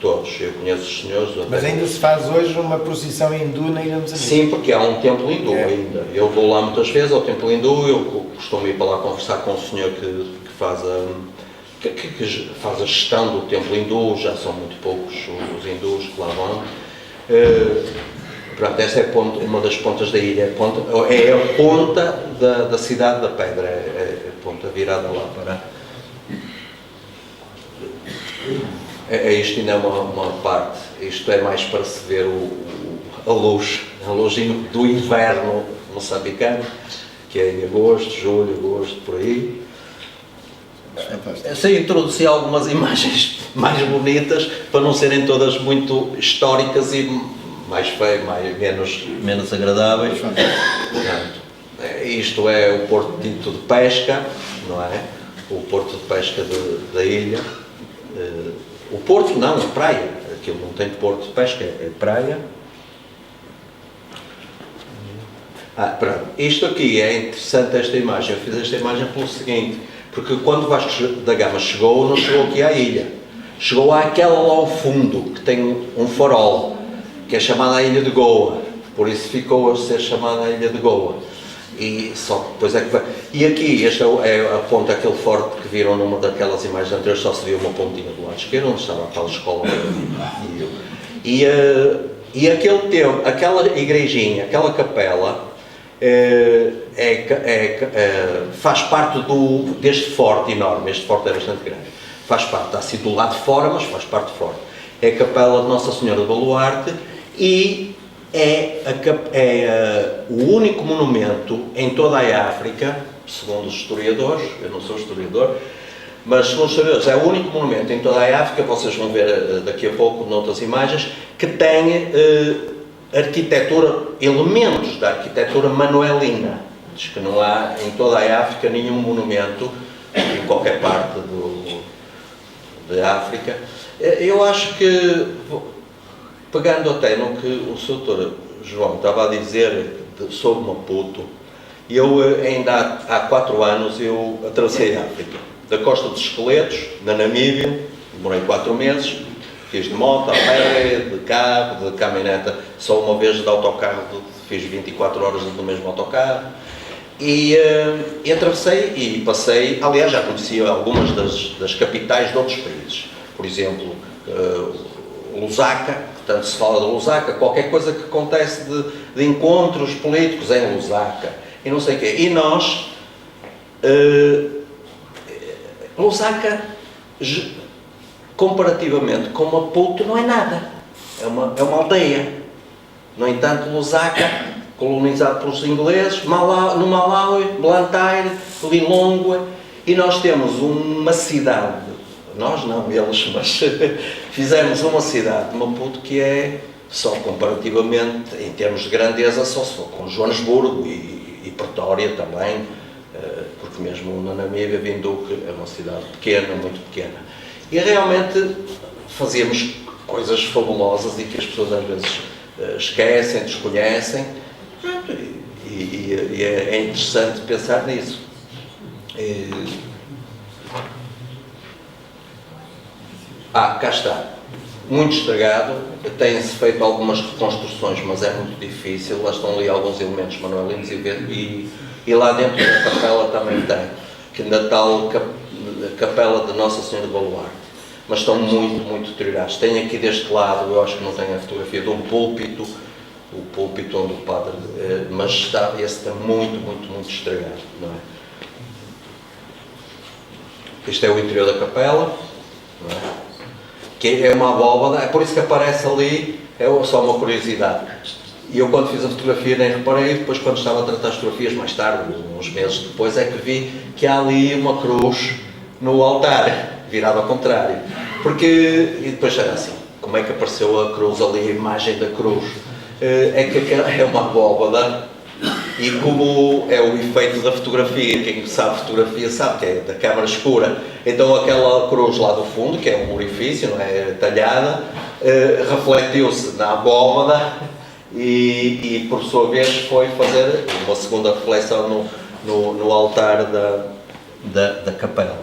todos, eu conheço os senhores. Mas ainda se faz hoje uma procissão hindu na Ilha Moçambique? Sim, porque há um templo hindu ainda. Eu vou lá muitas vezes ao templo hindu, eu costumo ir para lá conversar com o senhor que faz a gestão do templo hindu, já são muito poucos os hindus que lá vão. Pronto, esta é uma das pontas da ilha, é a ponta da cidade da Pedra, é a ponta virada lá para... Isto ainda é uma parte, isto é mais para se ver a luz do inverno moçambicano, que é em agosto, julho, agosto, por aí. Eu introduzi algumas imagens mais bonitas, para não serem todas muito históricas e mais feias, menos agradáveis. Portanto, isto é o porto dito de pesca, não é? O porto de pesca da ilha. O porto não, a praia. Aquilo não tem porto de pesca, é praia. Pronto. Isto aqui é interessante, esta imagem. Eu fiz esta imagem pelo seguinte, porque quando Vasco da Gama chegou, não chegou aqui à ilha. Chegou àquela lá ao fundo, que tem um farol, que é chamada a Ilha de Goa. Por isso ficou a ser chamada a Ilha de Goa. E só depois é que vai. E aqui, esta é a ponta, aquele forte que viram numa daquelas imagens anteriores, só se viu uma pontinha do lado esquerdo, onde estava aquela escola. E aquele tempo, aquela igrejinha, aquela capela, faz parte deste forte enorme. Este forte é bastante grande. Faz parte, está assim do lado de fora, mas faz parte do forte. É a capela de Nossa Senhora de Baluarte e é o único monumento em toda a África, segundo os historiadores, eu não sou historiador, mas segundo os historiadores é o único monumento em toda a África, vocês vão ver daqui a pouco noutras imagens, que tem arquitetura, elementos da arquitetura manuelina. Diz que não há em toda a África nenhum monumento, em qualquer parte da África. Eu acho que, pegando até no que o Sr. João estava a dizer sobre Maputo, eu ainda há 4 anos eu atravessei a África, da Costa dos Esqueletos, na Namíbia, demorei 4 meses, fiz de moto, a pé, de carro, de caminhoneta, só uma vez de autocarro, fiz 24 horas no mesmo autocarro, e atravessei e passei, aliás já conhecia algumas das capitais de outros países, por exemplo, Lusaka, portanto se fala de Lusaka, qualquer coisa que acontece de encontros políticos em Lusaka, e não sei o quê, e nós, Lusaka, comparativamente com Maputo, não é nada, é uma aldeia. No entanto, Lusaka, colonizado pelos ingleses, no Malawi, Blantyre, Lilongwe, e nós temos uma cidade, nós não, eles, mas fizemos uma cidade de Maputo que é, só comparativamente, em termos de grandeza, só se for com Joanesburgo e Pretória também, porque mesmo na Namíbia, Windhoek é uma cidade pequena, muito pequena. E realmente fazíamos coisas fabulosas e que as pessoas às vezes esquecem, desconhecem, e é interessante pensar nisso. Cá está, muito estragado, têm-se feito algumas reconstruções, mas é muito difícil, lá estão ali alguns elementos manuelinos e lá dentro da capela também tem, que ainda está a capela de Nossa Senhora de Baluarte, mas estão muito, muito deteriorados. Tem aqui deste lado, eu acho que não tenho a fotografia, de um púlpito, o púlpito onde o padre, mas esse está muito, muito, muito estragado, não é? Este é o interior da capela, não é? Que é uma abóbada, é por isso que aparece ali, é só uma curiosidade. E eu quando fiz a fotografia nem reparei, depois quando estava a tratar as fotografias mais tarde, uns meses depois, é que vi que há ali uma cruz no altar, virada ao contrário. E depois era assim, como é que apareceu a cruz ali, a imagem da cruz? É que é uma abóbada E como é o efeito da fotografia, quem sabe fotografia sabe que é da câmara escura, então aquela cruz lá do fundo, que é um orifício, não é, talhada, refletiu-se na abóbada e por sua vez foi fazer uma segunda reflexão no altar da capela.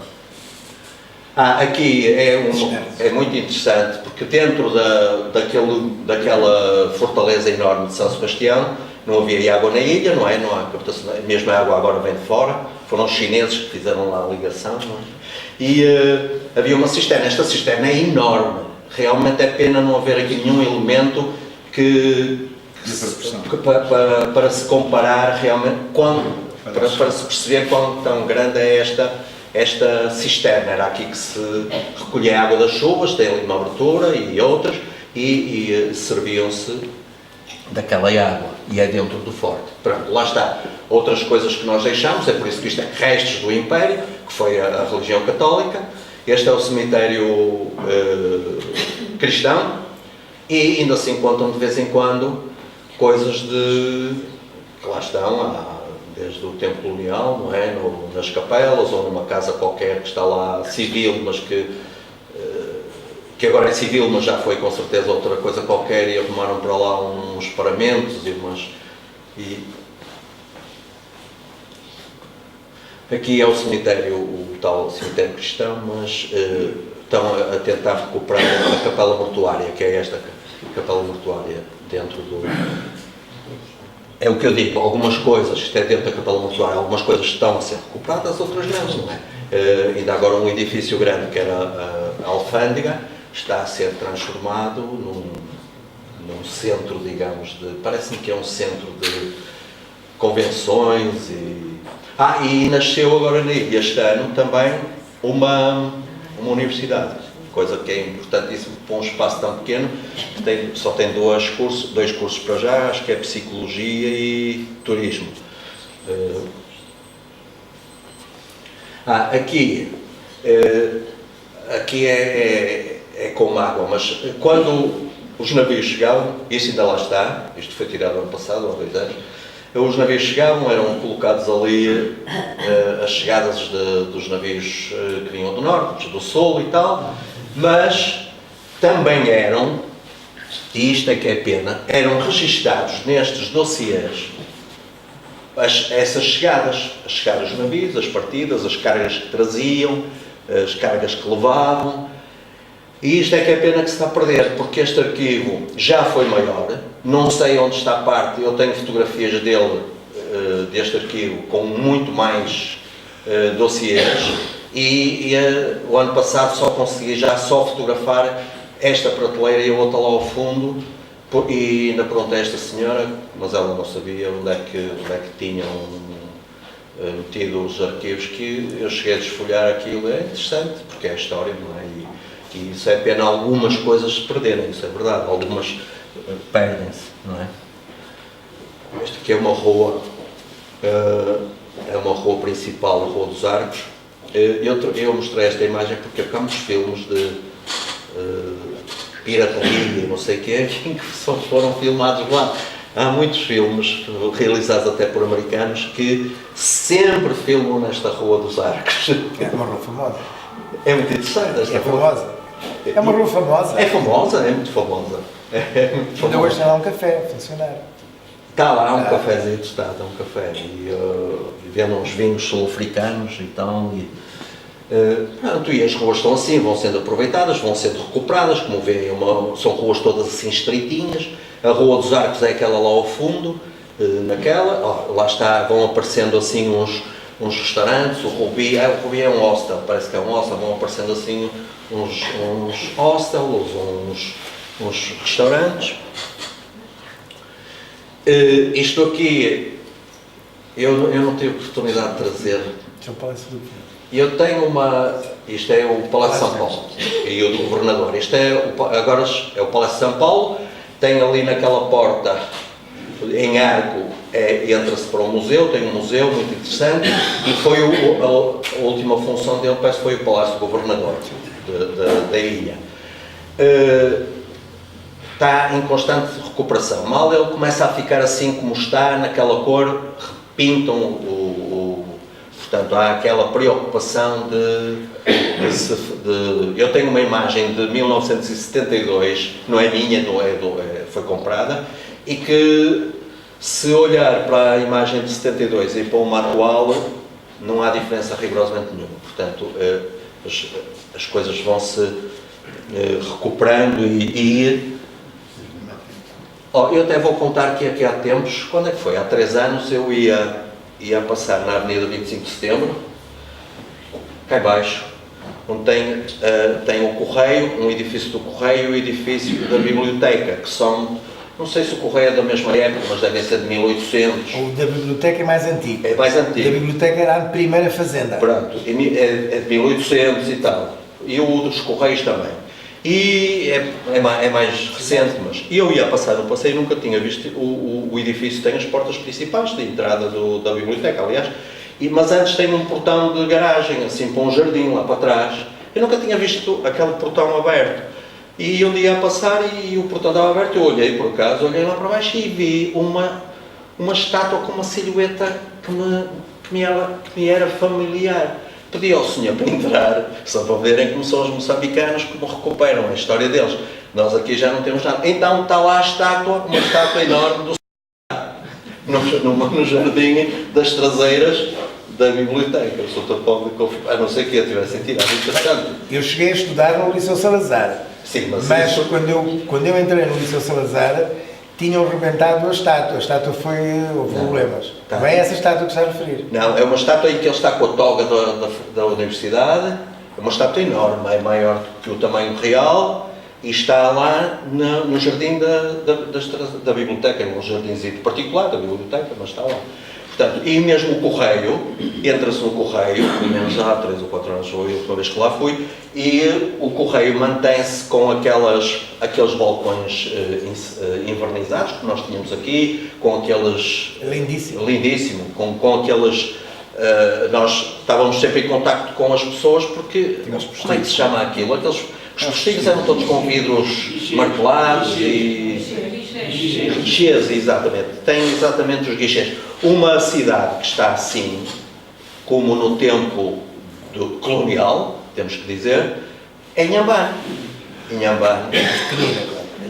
Aqui é muito interessante, porque dentro daquela fortaleza enorme de São Sebastião não havia água na ilha, não é? Não há captação, mesmo a água agora vem de fora, foram os chineses que fizeram lá a ligação, não é? E havia uma cisterna, esta cisterna é enorme, realmente é pena não haver aqui nenhum elemento para se comparar realmente, para se perceber quão tão grande é esta cisterna. Era aqui que se recolhia a água das chuvas, tem ali uma abertura e outras, e serviam-se daquela água, e é dentro do forte. Pronto, lá está. Outras coisas que nós deixamos, é por isso que isto é restos do Império, que foi a religião católica. Este é o cemitério cristão, e ainda se encontram de vez em quando coisas que lá estão desde o tempo colonial, não é? Nas capelas ou numa casa qualquer que está lá civil, mas que agora é civil, mas já foi com certeza outra coisa qualquer, e arrumaram para lá uns paramentos Aqui é o cemitério, o tal cemitério cristão, mas estão a tentar recuperar a capela mortuária, que é esta capela mortuária dentro do... É o que eu digo, algumas coisas, isto é dentro da capela mortuária, algumas coisas estão a ser recuperadas, outras não é? Ainda agora um edifício grande, que era a alfândega, está a ser transformado num centro, digamos, parece-me que é um centro de convenções e nasceu agora este ano também uma universidade, coisa que é importantíssima para um espaço tão pequeno, que só tem dois cursos para já, acho que é Psicologia e Turismo. Aqui é com água, mas quando os navios chegavam, isso ainda lá está, isto foi tirado ano passado, há 2 anos, os navios chegavam, eram colocados ali as chegadas dos navios que vinham do norte, do sul e tal, mas também eram, e isto é que é pena, eram registados nestes dossiês essas chegadas, as chegadas dos navios, as partidas, as cargas que traziam, as cargas que levavam. E isto é que é pena que se está a perder, porque este arquivo já foi maior, não sei onde está a parte, eu tenho fotografias deste arquivo, com muito mais dossiês, e o ano passado só consegui só fotografar esta prateleira e a outra lá ao fundo, e ainda perguntei a esta senhora, mas ela não sabia onde é que tinham metido os arquivos, que eu cheguei a desfolhar aquilo. É interessante, porque é a história, não é? E isso é pena algumas coisas se perderem, isso é verdade, algumas perdem-se, não é? Esta aqui é uma rua, principal, a Rua dos Arcos. Eu mostrei esta imagem porque há muitos filmes de pirataria e não sei o quê, que foram filmados lá. Há muitos filmes, realizados até por americanos, que sempre filmam nesta Rua dos Arcos. É uma rua famosa. É muito interessante esta rua. Famosa. É uma rua famosa. É famosa, é muito famosa. Ainda hoje tem lá um café a funcionar. Está lá um cafezinho, está um café. E vendem uns vinhos sul-africanos e tal. E as ruas estão assim, vão sendo aproveitadas, vão sendo recuperadas, como veem, são ruas todas assim estreitinhas. A Rua dos Arcos é aquela lá ao fundo, lá está, vão aparecendo assim uns restaurantes, o Rubi é um hostel, parece que é um hostel, vão aparecendo assim uns hostels, uns restaurantes. Isto aqui, eu não tive oportunidade de trazer. Isto é o Palácio do Quê? Eu tenho isto é o Palácio de São Paulo, e o do Governador. Agora é o Palácio de São Paulo, tem ali naquela porta, em arco, entra-se para o museu, tem um museu muito interessante, e foi a última função dele, parece que foi o Palácio do Governador da ilha. está em constante recuperação. Mal ele começa a ficar assim como está, naquela cor, repintam portanto, há aquela preocupação eu tenho uma imagem de 1972, não é minha, foi comprada, e que se olhar para a imagem de 72 e para uma atual, não há diferença rigorosamente nenhuma. Portanto, as coisas vão-se recuperando eu até vou contar que aqui há tempos, quando é que foi? Há 3 anos eu ia passar na Avenida 25 de Setembro, cá embaixo, onde tem o Correio, um edifício do Correio e o edifício da Biblioteca, que são, não sei se o Correio é da mesma época, mas devem ser de 1800. O da Biblioteca é mais antigo. É mais antigo. A Biblioteca era a primeira fazenda. Pronto, é de 1800 e tal. E o dos Correios também. E é mais recente, mas eu ia passar no passeio e nunca tinha visto o edifício. Tem as portas principais de entrada da biblioteca, aliás, mas antes tem um portão de garagem, assim, para um jardim lá para trás. Eu nunca tinha visto aquele portão aberto. E um dia a passar e o portão estava aberto, eu olhei por acaso, olhei lá para baixo e vi uma estátua com uma silhueta que me era familiar. Pedi ao senhor para entrar, só para verem como são os moçambicanos, como recuperam a história deles. Nós aqui já não temos nada. Então está lá uma estátua enorme do no jardim das traseiras da biblioteca. Eu sou tão pobre que a não ser que eu tivesse tirado interessante. Eu cheguei a estudar no Liceu Salazar. Sim, mas isso... quando eu entrei no Liceu Salazar, tinham rebentado a estátua. A estátua houve problemas. Tá. Não é essa estátua que está a referir? Não, é uma estátua em que ele está com a toga da universidade. É uma estátua enorme, é maior do que o tamanho real e está lá no jardim da biblioteca, é um jardinzinho particular da biblioteca, mas está lá. Portanto, e mesmo o Correio, entra-se no Correio, pelo menos há 3 ou 4 anos, foi a última vez que lá fui, e o Correio mantém-se com aqueles balcões invernizados que nós tínhamos aqui, com aqueles... Lindíssimo, com aqueles... nós estávamos sempre em contacto com as pessoas porque... Como é que se chama aquilo? Os postigos eram todos com vidros martelados e guichês, exatamente. Tem exatamente os guichês. Uma cidade que está assim, como no tempo colonial, temos que dizer, é Inhambane. Inhambane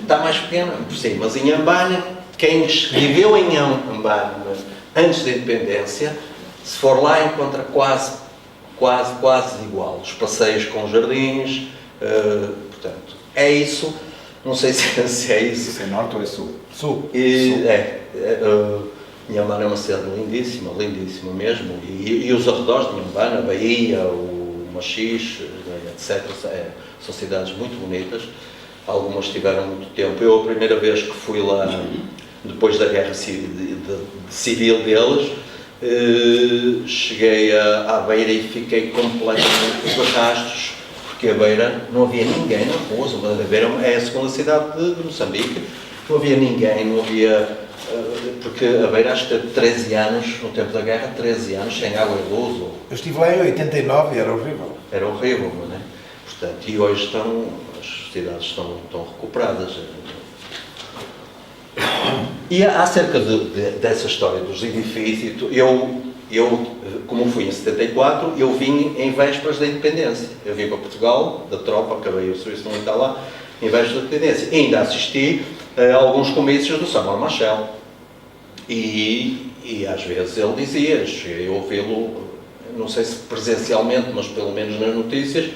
está mais pequena, sim, mas Inhambane, quem viveu em Inhambane antes da independência, se for lá encontra quase igual. Os passeios com os jardins, portanto, é isso. Não sei se é isso. Isso é norte ou é sul? Sul. Inhambane é uma cidade lindíssima, lindíssima mesmo. E os arredores de Inhambane, a Bahia, o Machis, etc. São cidades muito bonitas. Algumas tiveram muito tempo. Eu, a primeira vez que fui lá, depois da guerra civil deles, cheguei à Beira e fiquei completamente de rastros, porque a Beira não havia ninguém na rua. A Beira é a segunda cidade de Moçambique, não havia ninguém, não havia, porque a Beira acho que teve 13 anos, no tempo da guerra, 13 anos sem água e luz. Eu estive lá em 89 e era horrível. Era horrível, não é? Portanto, e hoje as cidades estão recuperadas. E acerca dessa história dos edifícios, eu, como fui em 74, eu vim em vésperas da independência. Eu vim para Portugal, da tropa, acabei o serviço militar lá, em vésperas da independência. E ainda assisti a alguns comícios do Samuel Machel. E às vezes ele dizia, cheguei a ouvi-lo, não sei se presencialmente, mas pelo menos nas notícias,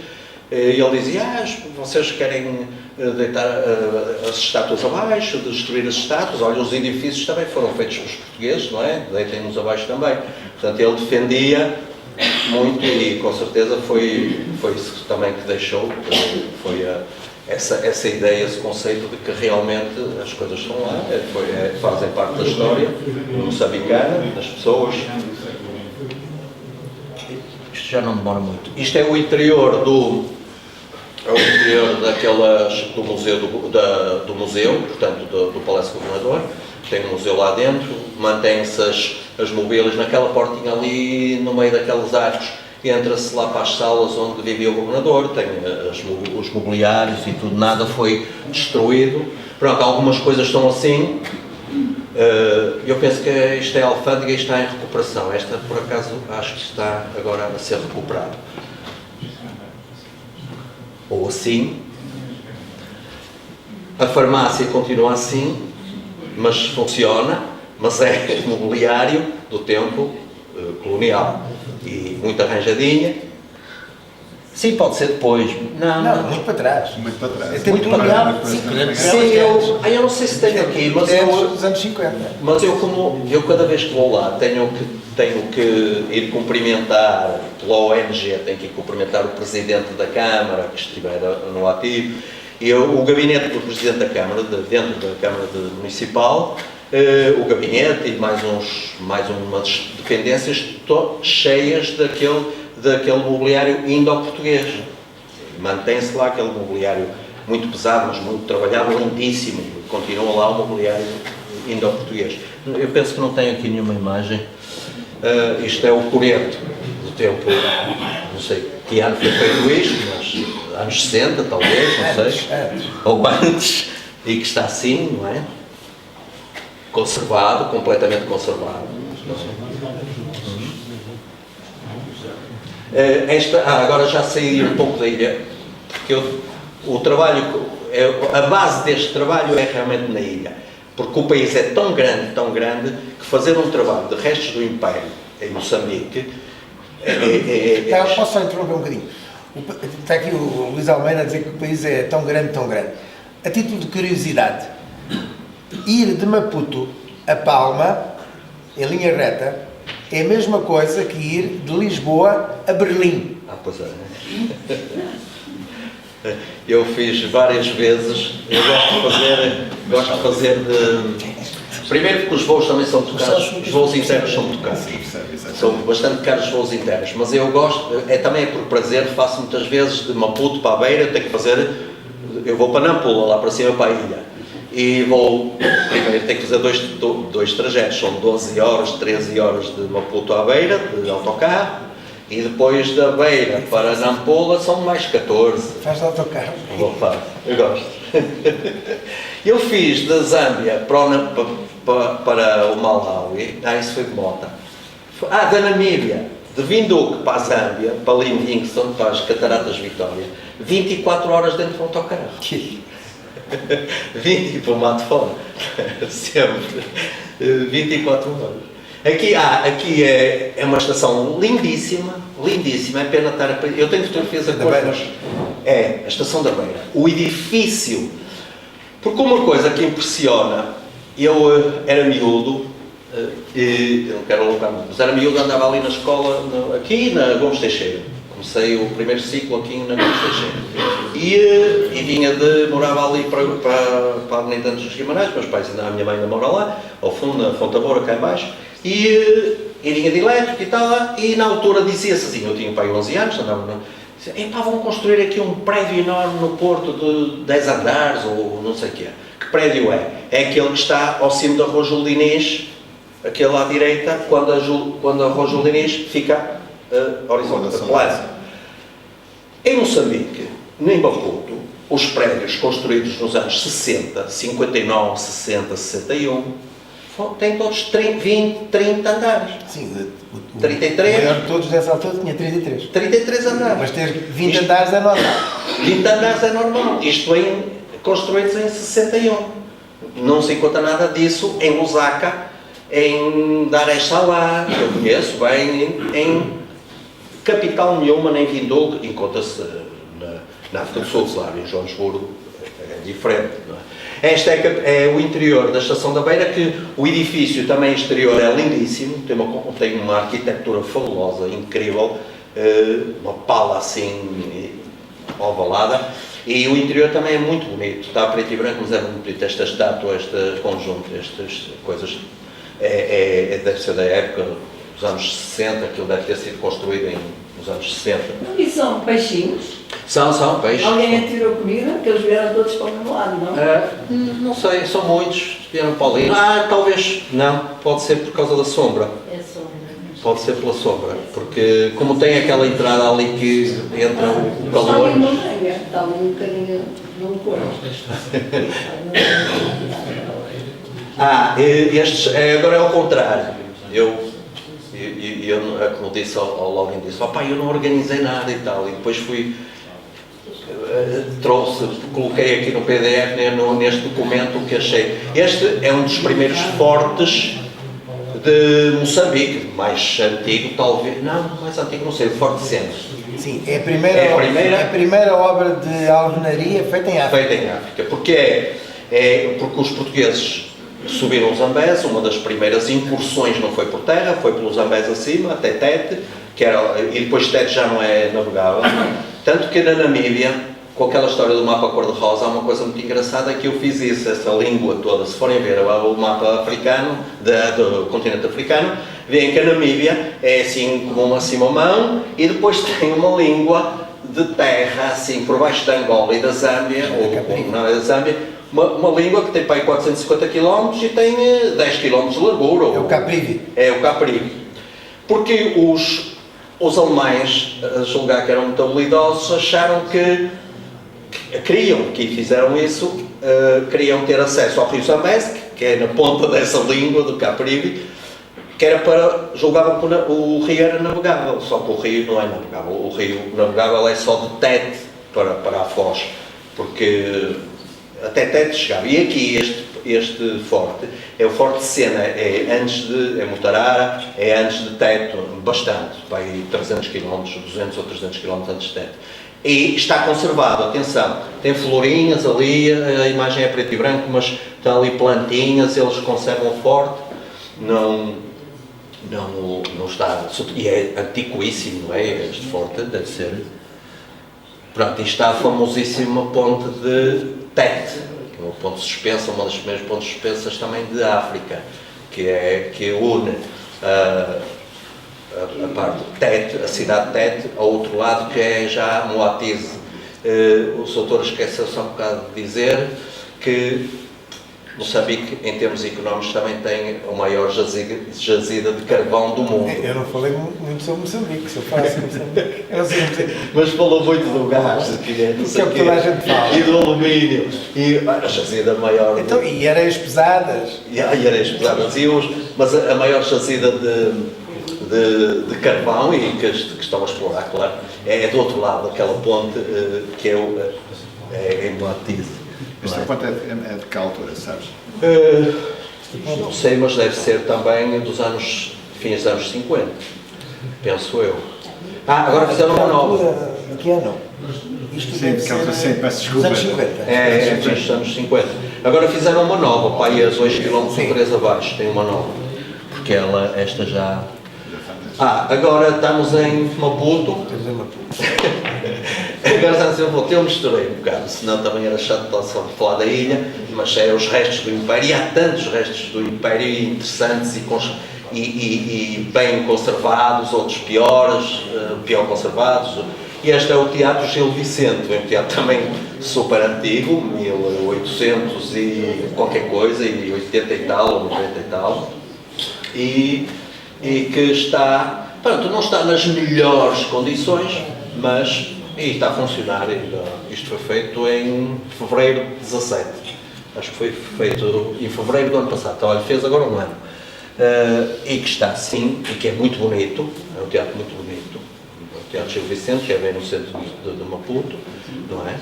ele dizia, vocês querem deitar as estátuas abaixo, destruir as estátuas, olha, os edifícios também foram feitos pelos portugueses, não é? Deitem-nos abaixo também. Portanto, ele defendia muito e com certeza foi isso também que deixou, foi essa ideia, esse conceito de que realmente as coisas estão lá, fazem parte da história moçambicana, das pessoas. Isto já não demora muito. Isto é o interior do museu, portanto, do Palácio Governador. Tem um museu lá dentro, mantém-se as mobílias naquela portinha ali, no meio daqueles arcos, entra-se lá para as salas onde vivia o Governador, tem os mobiliários e tudo, nada foi destruído. Pronto, algumas coisas estão assim. Eu penso que isto é alfândega e está em recuperação. Esta, por acaso, acho que está agora a ser recuperado. Ou assim. A farmácia continua assim, mas funciona, mas é mobiliário do tempo colonial. E muito arranjadinha. Sim, pode ser depois. Não, muito para trás. Muito para trás. É tempo Muito para colonial. trás. Sim, Sim, eu não sei se tenho aqui, mas dos anos 50. Mas eu cada vez que vou lá tenho que ir cumprimentar pela ONG, tenho que ir cumprimentar o Presidente da Câmara, que estiver no ativo, e o gabinete do Presidente da Câmara, dentro da Câmara Municipal, o gabinete e mais umas dependências cheias daquele mobiliário indo-português. Mantém-se lá aquele mobiliário muito pesado, mas muito trabalhado, lindíssimo. Continua lá o mobiliário indo-português. Eu penso que não tenho aqui nenhuma imagem. Isto é o coreto do tempo, não sei que ano foi feito isto, mas anos 60 talvez, não sei. Ou antes, e que está assim, não é? Conservado, completamente conservado. Agora já saí um pouco da ilha, porque o trabalho, a base deste trabalho é realmente na ilha, porque o país é tão grande, que fazer um trabalho de restos do Império em Moçambique Posso só interromper um bocadinho? Está aqui o Luís Almeida a dizer que o país é tão grande, tão grande. A título de curiosidade, ir de Maputo a Palma, em linha reta, é a mesma coisa que ir de Lisboa a Berlim. Pois é. Eu fiz várias vezes, eu gosto de fazer primeiro porque os voos também são muito caros, os voos internos são muito caros. São bastante caros os voos internos, mas eu gosto, também é por prazer, faço muitas vezes de Maputo para a Beira, eu vou para Nampula, lá para cima para a ilha. E primeiro tenho que fazer dois trajetos, são 12 horas, 13 horas de Maputo à Beira, de autocarro, e depois da Beira para Nampula são mais 14. Faz de autocarro? Eu gosto. Eu fiz da Zâmbia para o Malawi, isso foi de moto. Da Namíbia, de Windhoek para a Zâmbia, para Livingstone, para as Cataratas Vitória, 24 horas dentro de um autocarro. 20 para o mato fora, sempre, 24 horas. Aqui é uma estação lindíssima, é pena estar a... Eu tenho fotografias a cor, mas é a estação da Beira. O edifício, porque uma coisa que impressiona, eu era miúdo, eu não quero alongar muito, mas era miúdo, andava ali na escola, aqui na Gomes Teixeira. Comecei o primeiro ciclo aqui na Gomes Teixeira. E morava ali para a Avenida Antes dos Guimarães, meus pais a minha mãe ainda mora lá, ao fundo, na Fonte Moura, cá em baixo, e vinha de elétrico e tal, e na altura dizia-se assim, eu tinha pai 11 anos, andava, vão construir aqui um prédio enorme no Porto de 10 andares, ou não sei o que é. Que prédio é? É aquele que está ao cimo da Rua Júlio Inês, aquele à direita, quando a Rua Júlio Inês fica horizontal, plana. Em Moçambique, em Maputo, os prédios construídos nos anos 60, 59, 60, 61, têm todos 20, 30 andares. Sim, 33. O maior de todos dessa altura tinha 33. 33 andares. Mas ter 20 andares é normal. 20 andares é normal. Isto vem construídos em 61. Não se encontra nada disso em Lusaka, em Dar es Salaam, que eu conheço bem, em capital nenhuma, nem Windhoek, encontra-se na África do Sul, claro, em Joanesburgo é diferente, não é? Este é o interior da Estação da Beira, que o edifício também exterior é lindíssimo, tem uma arquitetura fabulosa, incrível, uma pala assim ovalada, e o interior também é muito bonito, está preto e branco, mas é muito bonito, esta estátua, este conjunto, estas coisas, deve ser da época dos anos 60, aquilo deve ter sido construído nos anos 60. E são peixinhos? São peixes. Alguém atirou comida? Que eles vieram todos para o mesmo lado, não? Não sei, são muitos, vieram para ali. Talvez, não, pode ser por causa da sombra. É sombra. Pode ser pela sombra, porque como tem aquela entrada ali que entra o Está ali calor. uma manga, está ali um bocadinho Não conta. Agora é ao contrário. Como disse ao Lauren, disse, pai, eu não organizei nada e tal, e depois fui, coloquei aqui no PDF, neste documento, o que achei. Este é um dos primeiros fortes de Moçambique, mais antigo talvez, não, mais antigo não sei, o Forte Sena. Sim, é a primeira obra de alvenaria feita em África. Feita em África, porque porque os portugueses subiram o Zambeze, uma das primeiras incursões não foi por terra, foi pelo Zambeze acima, até Tete, e depois Tete já não é navegável. Tanto que na Namíbia, com aquela história do mapa cor-de-rosa, há uma coisa muito engraçada que eu fiz isso, essa língua toda. Se forem ver o mapa africano, do continente africano, veem que a Namíbia é assim como assim uma mão, e depois tem uma língua de terra, assim, por baixo da Angola e da Zâmbia, não é da Zâmbia, uma língua que tem para aí 450 km e tem 10 km de largura. É o Caprivi. É o Caprivi. Porque os alemães, a julgar que eram muito habilidosos, acharam queriam, que fizeram isso, queriam ter acesso ao rio Zambeze, que é na ponta dessa língua do Caprivi, que era julgavam que o rio era navegável, só que o rio não é navegável. O rio navegável é só de Tete para a Foz, porque até Tete chegava. E aqui este forte é o Forte Sena, é Mutarara, é antes de Tete, bastante, vai 300 km, 200 ou 300 km antes de Tete. E está conservado, atenção, tem florinhas ali, a imagem é preto e branco, mas estão ali plantinhas, eles conservam o forte, não está, e é antiquíssimo, não é? Este forte deve ser. Pronto, e está a famosíssima ponte de Tete, que é uma ponte suspensa, uma das primeiras pontes suspensas também de África, que une a parte de Tete, a cidade de Tete, ao outro lado que é já Moatize. O doutor esqueceu-se um bocado de dizer que Moçambique, em termos económicos, também tem a maior jazida de carvão do mundo. Eu não falei muito sobre Moçambique, se eu faço Moçambique. Eu sei Moçambique. Mas falou muito do gás, não sei que toda a gente fala. E do alumínio, e a jazida maior. Então, e areias pesadas. E areias pesadas, mas a maior jazida de carvão, e que estão a explorar, claro, é do outro lado daquela ponte, que é em Moatize. Esta ponte é de que altura, sabes? Não sei, mas deve ser também dos fins dos anos 50, penso eu. Agora fizeram uma nova. Que ano? Isto Sim, que altura sim, peço desculpa. Dos anos 50. Fins dos anos 50. Agora fizeram uma nova, para aí a 2 km ou 3 abaixo, tem uma nova. Porque esta já... agora estamos em Maputo. Agora estamos em Maputo. Eu misturei um bocado, senão também era chato só de falar da ilha, mas é os restos do Império, e há tantos restos do Império interessantes e bem conservados, outros pior conservados. E este é o Teatro Gil Vicente, um teatro também super antigo, 1800 e qualquer coisa, e 80 e tal, ou 90 e tal. E que está, pronto, não está nas melhores condições, mas está a funcionar. Isto foi feito em fevereiro de 17. Acho que foi feito em fevereiro do ano passado. Então, olha, fez agora um ano. E que está assim, e que é muito bonito, é um teatro muito bonito. O Teatro Gil Vicente, que é bem no centro de Maputo, não é?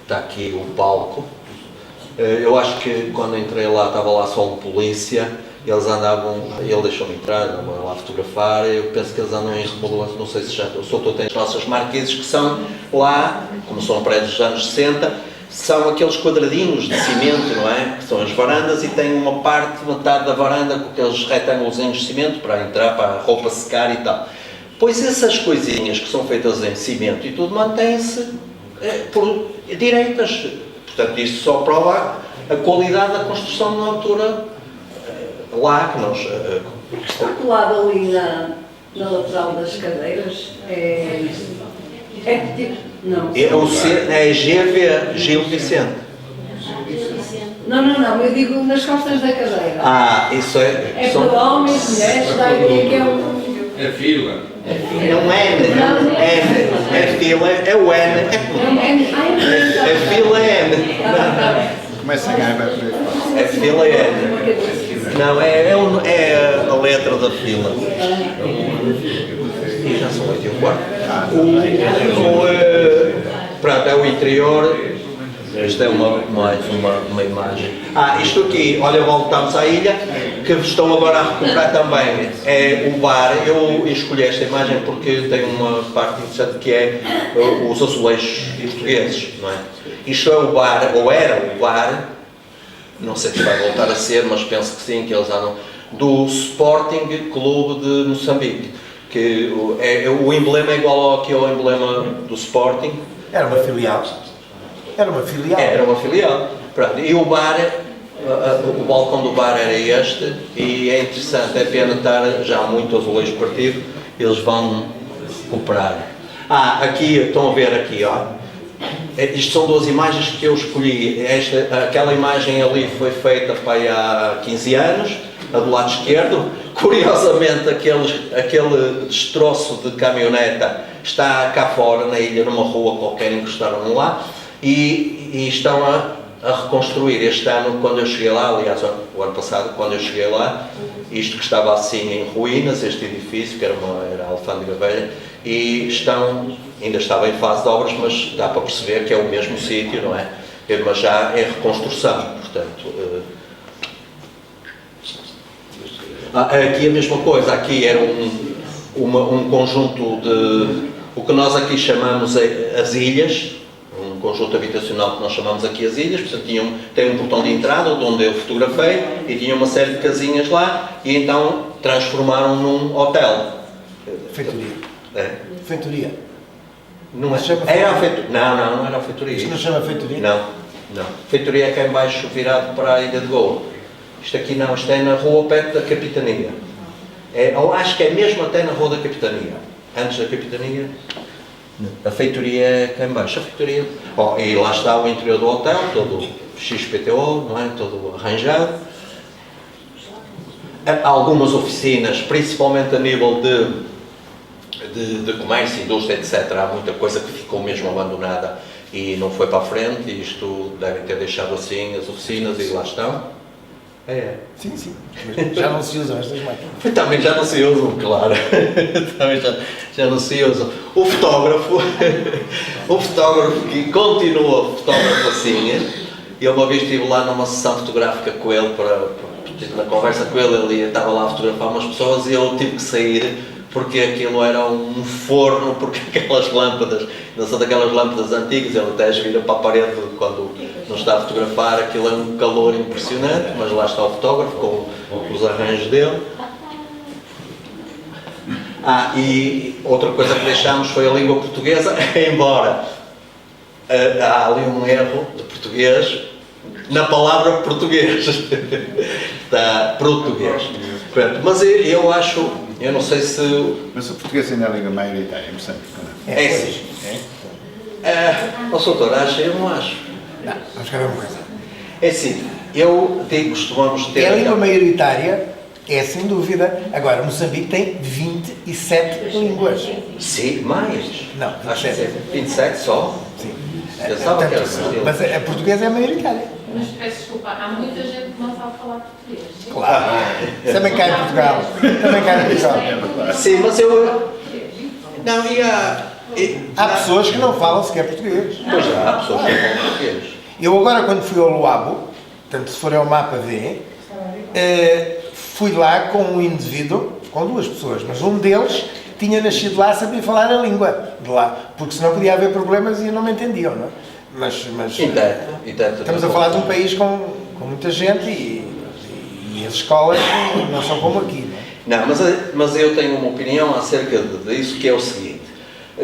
Está aqui o palco. Eu acho que quando entrei lá, estava lá só um polícia, eles andavam, ele deixou-me entrar, andavam lá a fotografar, eu penso que eles andam em remodelação, não sei se já, o Soutor tem as nossas marquises que são lá, como são prédios dos anos 60, são aqueles quadradinhos de cimento, não é? Que são as varandas, e tem uma parte, metade da varanda com aqueles retângulos de cimento para entrar, para a roupa secar e tal. Pois essas coisinhas que são feitas em cimento e tudo mantém-se por direitas. Portanto, isto só prova a qualidade da construção na altura lá que nós... Está colado ali na lateral das cadeiras. Não. É GV, Gil Vicente. Não, eu digo nas costas da cadeira. Isso é... É para homens, mulheres, está a ideia que é um... É fila. É um N. N. É fila, é o N. É fila N. Começa a ganhar, vai por aí. É fila N. Não, é a letra da fila. E já são 8h15. Pronto, é o interior. Isto é mais uma imagem. Isto aqui, olha, voltamos à ilha, que estão agora a recuperar também. É o bar. Eu escolhi esta imagem porque tem uma parte interessante que é os azulejos portugueses, não é? Isto é o bar, ou era o bar, não sei se vai voltar a ser, mas penso que sim, que eles andam, do Sporting Clube de Moçambique. Que o emblema é igual aqui ao emblema do Sporting. Era uma filial. Era uma filial. Era uma filial. Pronto. E o bar, o balcão do bar era este, e é interessante, é pena estar já muito azulejo partido, eles vão recuperar. Aqui, estão a ver aqui, ó. Isto são duas imagens que eu escolhi. Aquela imagem ali foi feita há 15 anos, a do lado esquerdo. Curiosamente, aquele destroço de caminhoneta está cá fora, na ilha, numa rua qualquer, encostaram lá, e estão a reconstruir. Este ano, quando eu cheguei lá, aliás, o ano passado, quando eu cheguei lá, isto que estava assim em ruínas, este edifício, que era a Alfândega Velha, e ainda estava em fase de obras, mas dá para perceber que é o mesmo sítio, não é? Mas já é reconstrução, portanto. Aqui a mesma coisa, aqui era um conjunto de, o que nós aqui chamamos as ilhas, um conjunto habitacional que nós chamamos aqui as ilhas, portanto tem um portão de entrada onde eu fotografei e tinha uma série de casinhas lá, e então transformaram num hotel. Feitoria. É? Feitoria. Não, chama era a feitoria. Não era a feitoria. Isto não chama feitoria? Não. Feitoria é cá em baixo, virado para a Ilha de Goa. Isto aqui não, isto é na rua perto da Capitania. Eu acho que é mesmo até na rua da Capitania. Antes da Capitania, a feitoria é cá em baixo. A feitoria, e lá está o interior do hotel, todo XPTO, não é? Todo arranjado. Há algumas oficinas, principalmente a nível de comércio, indústria, etc. Há muita coisa que ficou mesmo abandonada e não foi para a frente, e isto devem ter deixado assim as oficinas e lá estão. Sim. Mas já não se usam estas máquinas. Também já não se usam, claro. Também já não se usam. O fotógrafo que continua fotógrafo assim, eu uma vez estive lá numa sessão fotográfica com ele, na conversa com ele estava lá a fotografar umas pessoas e eu tive que sair porque aquilo era um forno, porque aquelas lâmpadas, não são daquelas lâmpadas antigas, ele até as vira para a parede quando não está a fotografar, aquilo é um calor impressionante, mas lá está o fotógrafo com os arranjos dele. E outra coisa que deixámos foi a língua portuguesa, embora há ali um erro de português na palavra português. Está português. Mas eu acho, eu não sei se... Mas o português ainda é a língua maioritária, em Moçambique, não é? É sim. O doutor acha? Eu não acho. Não, vamos ver uma coisa. É sim, eu digo, costumamos ter... A língua maioritária é sem dúvida. Agora, Moçambique tem 27 línguas. Sim, mais. Não, Acho que é 27 só. Sim. Pensava que era Mas a portuguesa é maioritária. Mas peço desculpa, há muita gente que não sabe falar português. Claro. Também cá em Portugal. Sim, mas eu... Não, Há pessoas que não falam sequer português. Pois já, há pessoas que não falam português. Eu agora, quando fui ao Luabo, portanto, se for ao mapa ver, fui lá com um indivíduo, com duas pessoas, mas um deles tinha nascido lá, sabia falar a língua de lá, porque senão podia haver problemas e não me entendiam, não é? Mas estamos a falar de um país com muita gente e as escolas não são como aqui, não é? Não, mas eu tenho uma opinião acerca disso, que é o seguinte.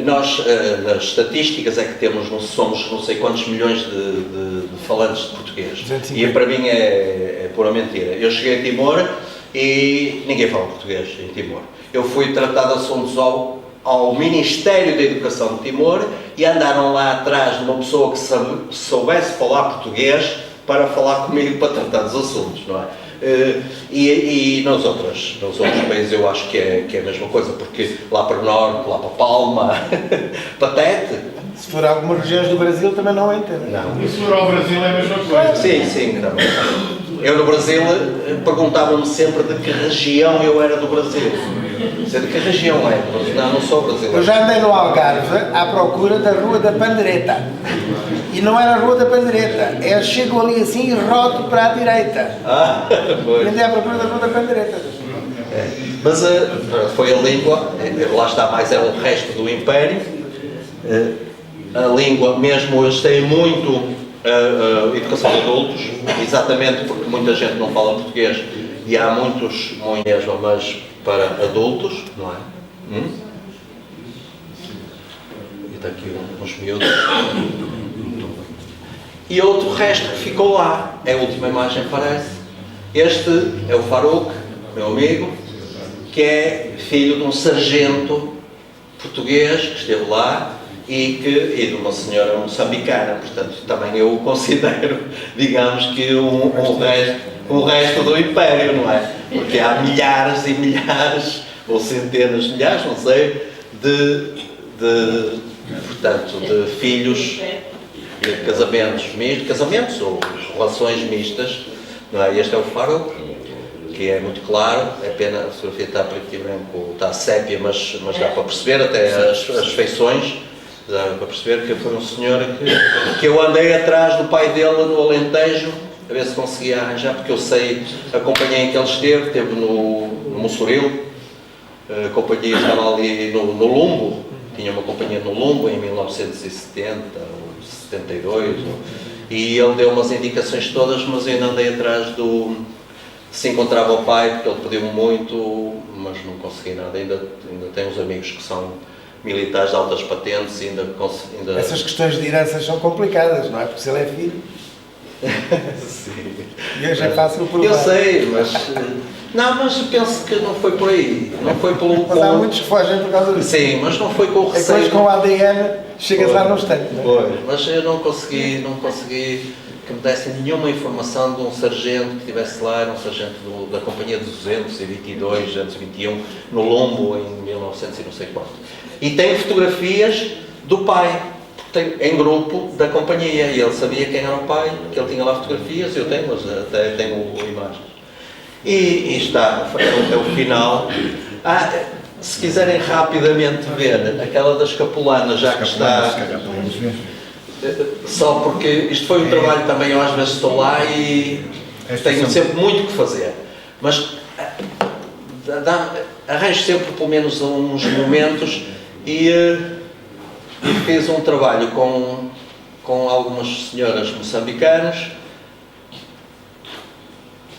Nós, nas estatísticas, é que somos não sei quantos milhões de falantes de português. 250. E para mim é pura mentira. Eu cheguei a Timor e ninguém fala português em Timor. Eu fui tratar de assuntos ao Ministério da Educação de Timor e andaram lá atrás de uma pessoa que soubesse falar português para falar comigo, para tratar dos assuntos, não é? E nos outros países eu acho que é a mesma coisa, porque lá para o norte, lá para Palma, para Tete. Se for algumas regiões do Brasil também não entendo. Não. E se for ao Brasil é a mesma coisa. Sim, também. Eu no Brasil perguntava-me sempre de que região eu era do Brasil. De que região é? Não sou brasileiro. Eu já andei no Algarve à procura da Rua da Pandereta. E não era a Rua da Pandereta. Eu chego ali assim e rodo para a direita. Foi. E andei à procura da Rua da Pandereta. Mas foi a língua, lá está mais, é o resto do Império. A língua, mesmo eu gostei muito a educação de adultos, exatamente porque muita gente não fala português e há muitos, mas para adultos, não é? E está aqui uns miúdos. E outro resto que ficou lá, é a última imagem parece. Este é o Farouk, meu amigo, que é filho de um sargento português que esteve lá e de uma senhora moçambicana, portanto também eu o considero, digamos que o resto do Império, não é? Porque há milhares e milhares, ou centenas de milhares, não sei, de filhos de casamentos ou relações mistas, não é? Este é o Farouk, que é muito claro, é pena, a fotografia está preto e branco, está sépia, mas dá para perceber até as feições. Dá para perceber que foi um senhor que eu andei atrás do pai dele no Alentejo, a ver se conseguia arranjar, porque eu sei a companhia em que ele esteve no Mossoril, a companhia estava ali no Lumbo, tinha uma companhia no Lumbo em 1970 ou 72, e ele deu umas indicações todas, mas eu ainda andei atrás se encontrava o pai, porque ele pediu-me muito, mas não consegui nada, ainda tenho uns amigos que são militares de altas patentes e ainda... Essas questões de heranças são complicadas, não é? Porque se ele é filho... Sim. E hoje é fácil provar. Eu sei, mas... Não, mas penso que não foi por aí. Não foi pelo... Mas há muitos que fogem por causa disso. Sim, mas não foi com o receio... Depois com o ADN chegas lá no instante, não é? Foi, mas eu não consegui que me dessem nenhuma informação de um sargento que estivesse lá, era um sargento da companhia de 222, 221, no Lombo, em 1900 e não sei quanto. E tem fotografias do pai, em grupo, da companhia, e ele sabia quem era o pai, que ele tinha lá fotografias, eu tenho, mas até tenho imagens. E está, é o final. Se quiserem rapidamente ver, aquela das capulanas, já que está... Só porque isto foi um trabalho também, eu às vezes estou lá e tenho sempre muito que fazer, mas arranjo sempre pelo menos uns momentos e fiz um trabalho com algumas senhoras moçambicanas.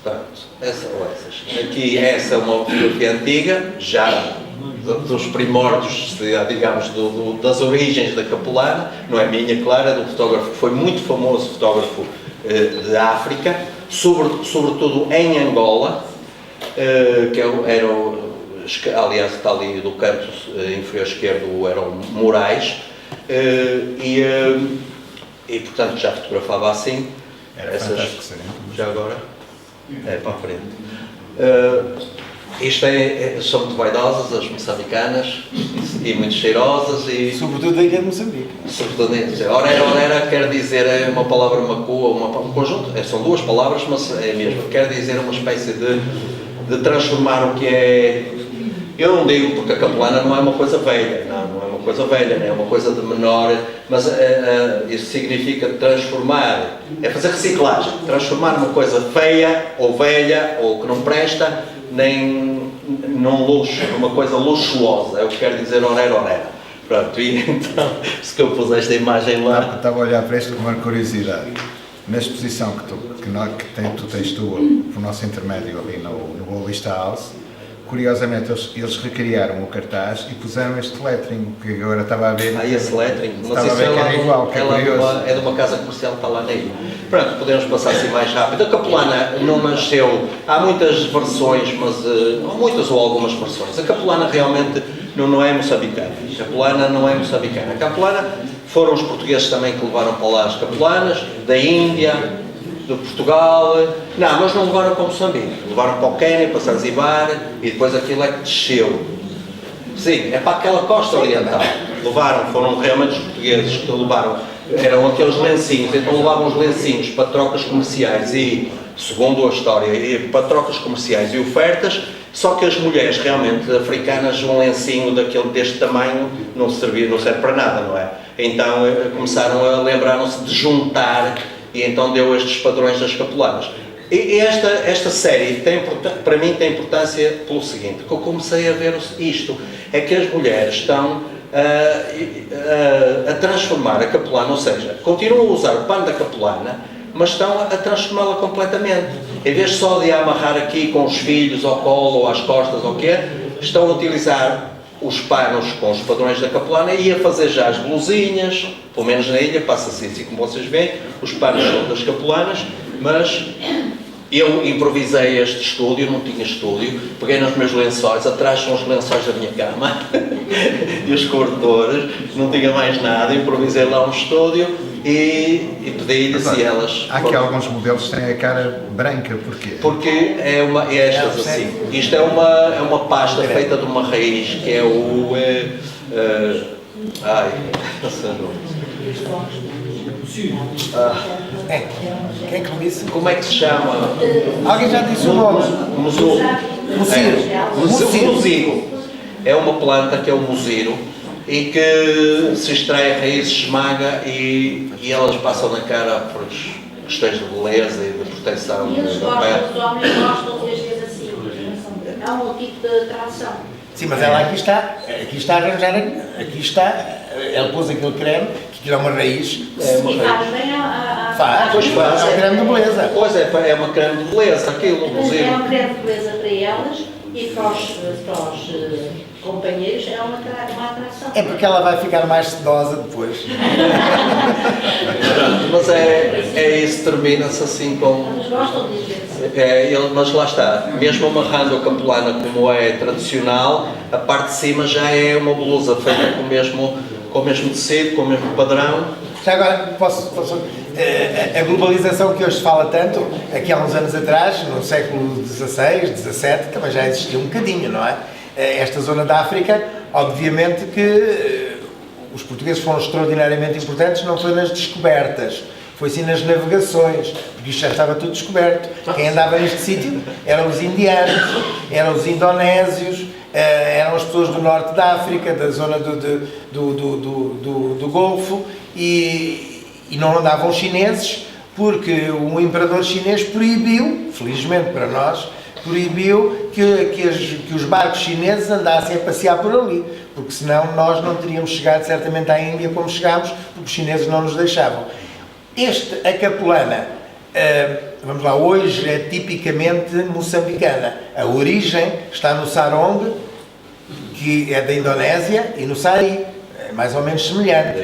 Portanto, essas. Aqui essa é uma fotografia antiga, já dos primórdios, digamos, das origens da capulana, não é minha, claro, é de um fotógrafo que foi muito famoso, fotógrafo de África, sobretudo em Angola, que era, aliás, está ali do canto inferior esquerdo, era o Moraes, e portanto já fotografava assim. Era fantástico, sim. Já agora? É, para a frente. Isto são muito vaidosas, as moçambicanas, e muito cheirosas e... Sobretudo da ilha de Moçambique. Sobretudo, orera quer dizer, é uma palavra macua, um conjunto, são duas palavras, mas é mesmo, quer dizer uma espécie de transformar o que é... Eu não digo porque a capulana não é uma coisa velha, não é uma coisa velha, não é uma coisa de menor, mas isso significa transformar, é fazer reciclagem, transformar uma coisa feia ou velha ou que não presta, nem num luxo, numa coisa luxuosa, é o que quer dizer orera. Pronto, e então, se que eu pus esta imagem lá... Estava a olhar para isto com uma curiosidade. Na exposição que tu tens por nosso intermédio ali no Boa Vista House, curiosamente eles recriaram o cartaz e puseram este lettering, que agora estava a ver... esse lettering, estava a ver que era igual, que é curioso. É de uma casa comercial que está lá na ilha. Pronto, podemos passar assim mais rápido. A capulana não nasceu, há muitas versões, mas muitas ou algumas versões. A capulana realmente não é moçambicana. A capulana não é moçambicana. A capulana foram os portugueses também que levaram para lá as capulanas, da Índia, de Portugal. Não, mas não levaram para Moçambique. Levaram para o Quênia, para Zanzibar e depois aquilo é que desceu. Sim, é para aquela costa oriental. Foram realmente os portugueses que levaram, eram aqueles lencinhos, então levavam os lencinhos para trocas comerciais e, segundo a história, para trocas comerciais e ofertas, só que as mulheres realmente africanas, um lencinho deste tamanho não serve para nada, não é? Então começaram a lembrar-se de juntar e então deu estes padrões das capelanas. E esta série, para mim, tem importância pelo seguinte, que eu comecei a ver isto, é que as mulheres estão a transformar a capelana, ou seja, continuam a usar o pano da capelana, mas estão a transformá-la completamente. Em vez só de a amarrar aqui com os filhos ao colo ou às costas ou o quê, estão a utilizar os panos com os padrões da capelana e a fazer já as blusinhas, pelo menos na ilha passa-se assim como vocês veem, os panos são das capelanas, mas eu improvisei este estúdio, não tinha estúdio, peguei nos meus lençóis, atrás são os lençóis da minha cama e os cobertores, não tinha mais nada, improvisei lá um estúdio e pedi-lhes e elas... Há aqui alguns modelos que têm a cara branca, porquê? Porque é estas assim. Isto é uma pasta feita de uma raiz que é o... Quem é que me disse? Como é que se chama? Alguém já disse o nome? Muziro. É uma planta que é o muziro e que se extrai a raiz, esmaga e elas passam na cara por questões de beleza e de proteção. E eles gostam, os homens gostam de vezes assim. É um tipo de atração. Sim, mas ela aqui está a arranjar, ela pôs aquele creme, que aquilo é uma raiz. E faz bem a... Faz, é um creme de beleza. Pois é uma creme de beleza, aquilo, Mas muziro. é um creme de beleza para elas e para os companheiros é uma atração. É porque ela vai ficar mais sedosa depois. Mas é isso, termina-se assim com... Eles gostam de dizer assim. Mas lá está, mesmo amarrando a capelana como é tradicional, a parte de cima já é uma blusa feita com o mesmo tecido, com o mesmo padrão. Já agora, a globalização que hoje se fala tanto, aqui há uns anos atrás, no século XVI, XVII, também já existia um bocadinho, não é? Esta zona da África, obviamente que os portugueses foram extraordinariamente importantes, não foi nas descobertas, foi sim nas navegações, porque isto já estava tudo descoberto. Quem andava neste sítio eram os indianos, eram os indonésios, eram as pessoas do norte da África, da zona do Golfo, e não andavam os chineses, porque o imperador chinês proibiu, felizmente para nós, proibiu que os barcos chineses andassem a passear por ali, porque senão nós não teríamos chegado certamente à Índia como chegámos, porque os chineses não nos deixavam. A capelana, vamos lá, hoje é tipicamente moçambicana. A origem está no sarong, que é da Indonésia, e no sari, é mais ou menos semelhante.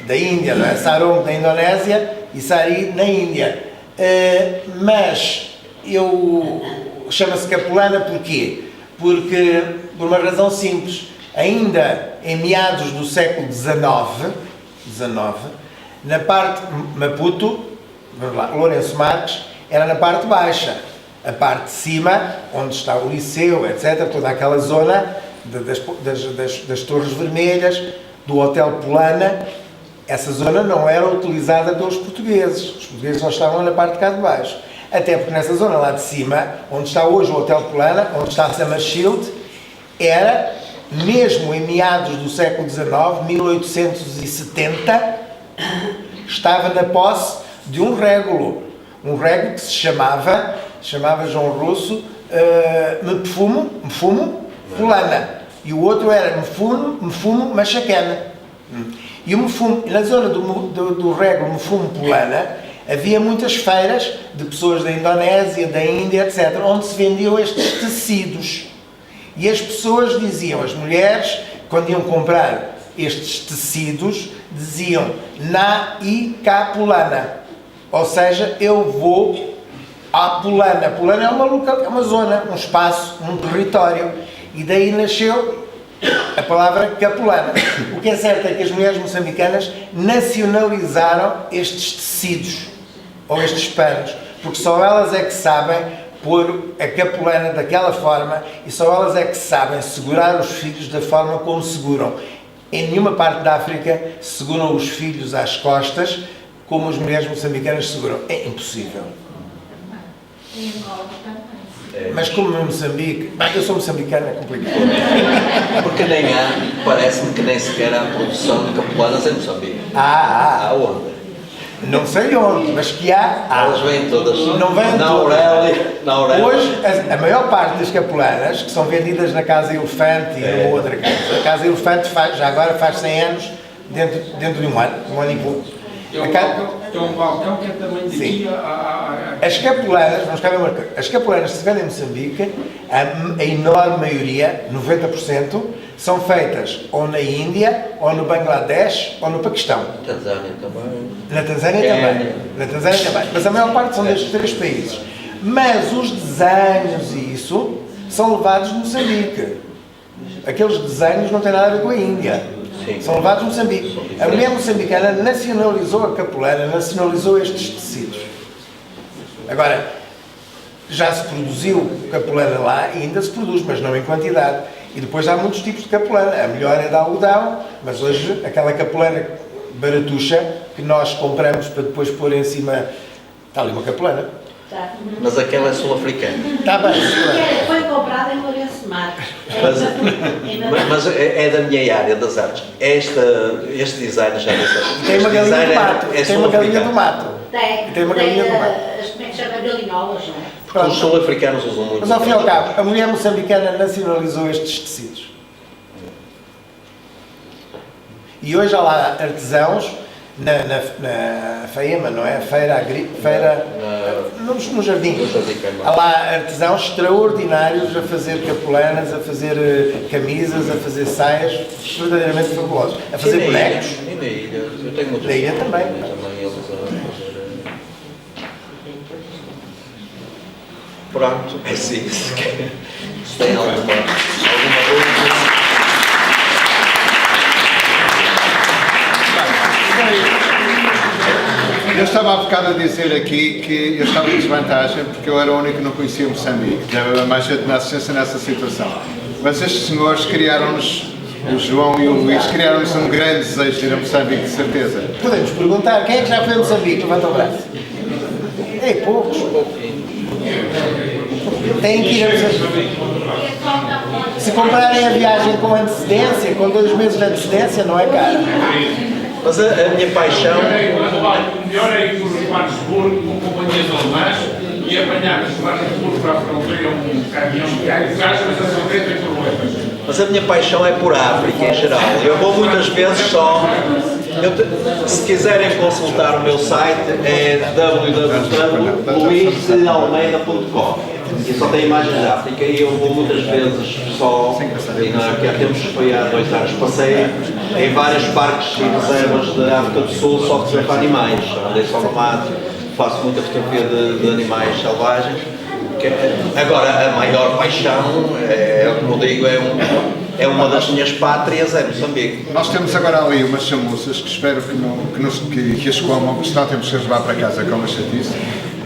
Da Índia, não é? Sarong da Indonésia e sari na Índia. Mas chama-se capelana porquê? Porque, por uma razão simples, ainda em meados do século XIX, na parte Maputo, vamos lá, Lourenço Marques, era na parte baixa. A parte de cima, onde está o Liceu, etc., toda aquela zona das Torres Vermelhas, do Hotel Polana, essa zona não era utilizada pelos portugueses. Os portugueses só estavam na parte de cá de baixo. Até porque nessa zona lá de cima, onde está hoje o Hotel Polana, onde está a Summershield, era, mesmo em meados do século XIX, 1870, estava na posse de um régulo que se chamava João Russo, Mfumo Polana, e o outro era Mfumo Machacana. E na zona do régulo Mfumo Polana havia muitas feiras de pessoas da Indonésia, da Índia, etc., onde se vendiam estes tecidos. E as pessoas diziam, as mulheres, quando iam comprar estes tecidos, diziam na e cá Polana. Ou seja, eu vou à Polana. Polana é uma zona, um espaço, um território. E daí nasceu a palavra capelana. O que é certo é que as mulheres moçambicanas nacionalizaram estes tecidos. ou estes panos, porque só elas é que sabem pôr a capulana daquela forma e só elas é que sabem segurar os filhos da forma como seguram. Em nenhuma parte da África seguram os filhos às costas como as mulheres moçambicanas seguram. É impossível. Em Angola também. Mas como em Moçambique... Bem, eu sou moçambicano, é complicado. Porque nem há, parece-me que nem sequer há produção de capulanas em Moçambique. Há. Há onde? Não sei onde, mas que há. Elas vêm todas. Não vêm na todas. Aurélia. Hoje, a maior parte das capulanas que são vendidas na Casa Elefante e numa outra casa. A Casa Elefante já agora faz 100 anos dentro de um ano e pouco. É um balcão que é também de Sim. aqui a... As capulanas, vamos cá ver uma coisa, as capulanas que se vendem em Moçambique, a enorme maioria, 90%, são feitas ou na Índia, ou no Bangladesh, ou no Paquistão. Tanzânia também. Na Tanzânia também. Na Tanzânia também. Mas a maior parte são destes 3 países. Mas os desenhos e isso são levados de Moçambique. Aqueles desenhos não têm nada a ver com a Índia. Sim. São levados de Moçambique. A mulher moçambicana nacionalizou a capulana, nacionalizou estes tecidos. Agora, já se produziu capulana lá e ainda se produz, mas não em quantidade. E depois há muitos tipos de capulana. A melhor é da algodão, mas hoje aquela capulana baratuxa que nós compramos para depois pôr em cima... Está ali uma capulana. Tá. Mas aquela é sul-africana. Está bem. Foi comprada em Lourenço Marques. Mas é da minha área das artes. Este design já disse. Tem uma galinha do mato. Tem uma galinha do mato. Tem uma galinha do mato. Como é que chama? Galinholas, não é? Porque os sul-africanos usam muito. Mas ao fim e ao cabo, a mulher moçambicana nacionalizou estes tecidos. E hoje há lá artesãos na FEIMA, não é? Feira no jardim. Há lá artesãos extraordinários a fazer capulanas, a fazer camisas, a fazer saias, verdadeiramente fabulosos. A fazer bonecos. E na ilha, eu tenho muitos. Na ilha também. Também eles a fazer. Pronto, é assim. Se tem alguma dúvida. Eu estava há bocado a dizer aqui que eu estava em desvantagem porque eu era o único que não conhecia Moçambique. Já havia mais gente na assistência nessa situação. Mas estes senhores criaram-nos, o João e o Luís, criaram-nos um grande desejo de ir a Moçambique, de certeza. Podemos perguntar, quem é que já foi a Moçambique? Levanta o braço. Ei, poucos. Têm que ir a Moçambique. Se comprarem a viagem com antecedência, com 2 meses de antecedência, não é caro. Mas a minha paixão. O melhor é ir por Joanesburgo com companhias alemãs e apanhar de Joanesburgo para a fronteira um caminhão de carga e gasta as fronteiras e problemas. Mas a minha paixão é por África em geral. Eu vou muitas vezes só. Se quiserem consultar o meu site é www.luisalmeida.com e só tem imagens da África e eu vou muitas vezes só, e aqui há tempos foi há 2 anos, passei em vários parques e reservas da África do Sul só para animais, andei só no mato, faço muita fotografia de animais selvagens. Agora a maior paixão, como digo, é uma das minhas pátrias, é Moçambique. Nós temos agora ali umas chamuças que espero que as comam, porque senão temos que as levar para casa com uma chatice,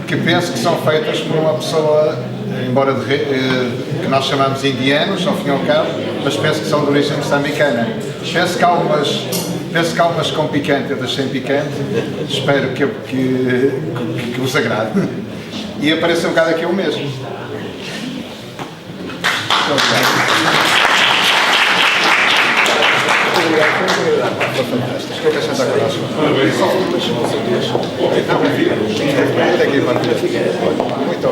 que penso que são feitas por uma pessoa, embora que nós chamamos indianos, ao fim e ao cabo, mas penso que são de origem moçambicana. Penso que há algumas com picante, outras sem picante, espero que vos agrade. E apareça um bocado aqui o mesmo. Fantástico. Quer sentar connosco? Muito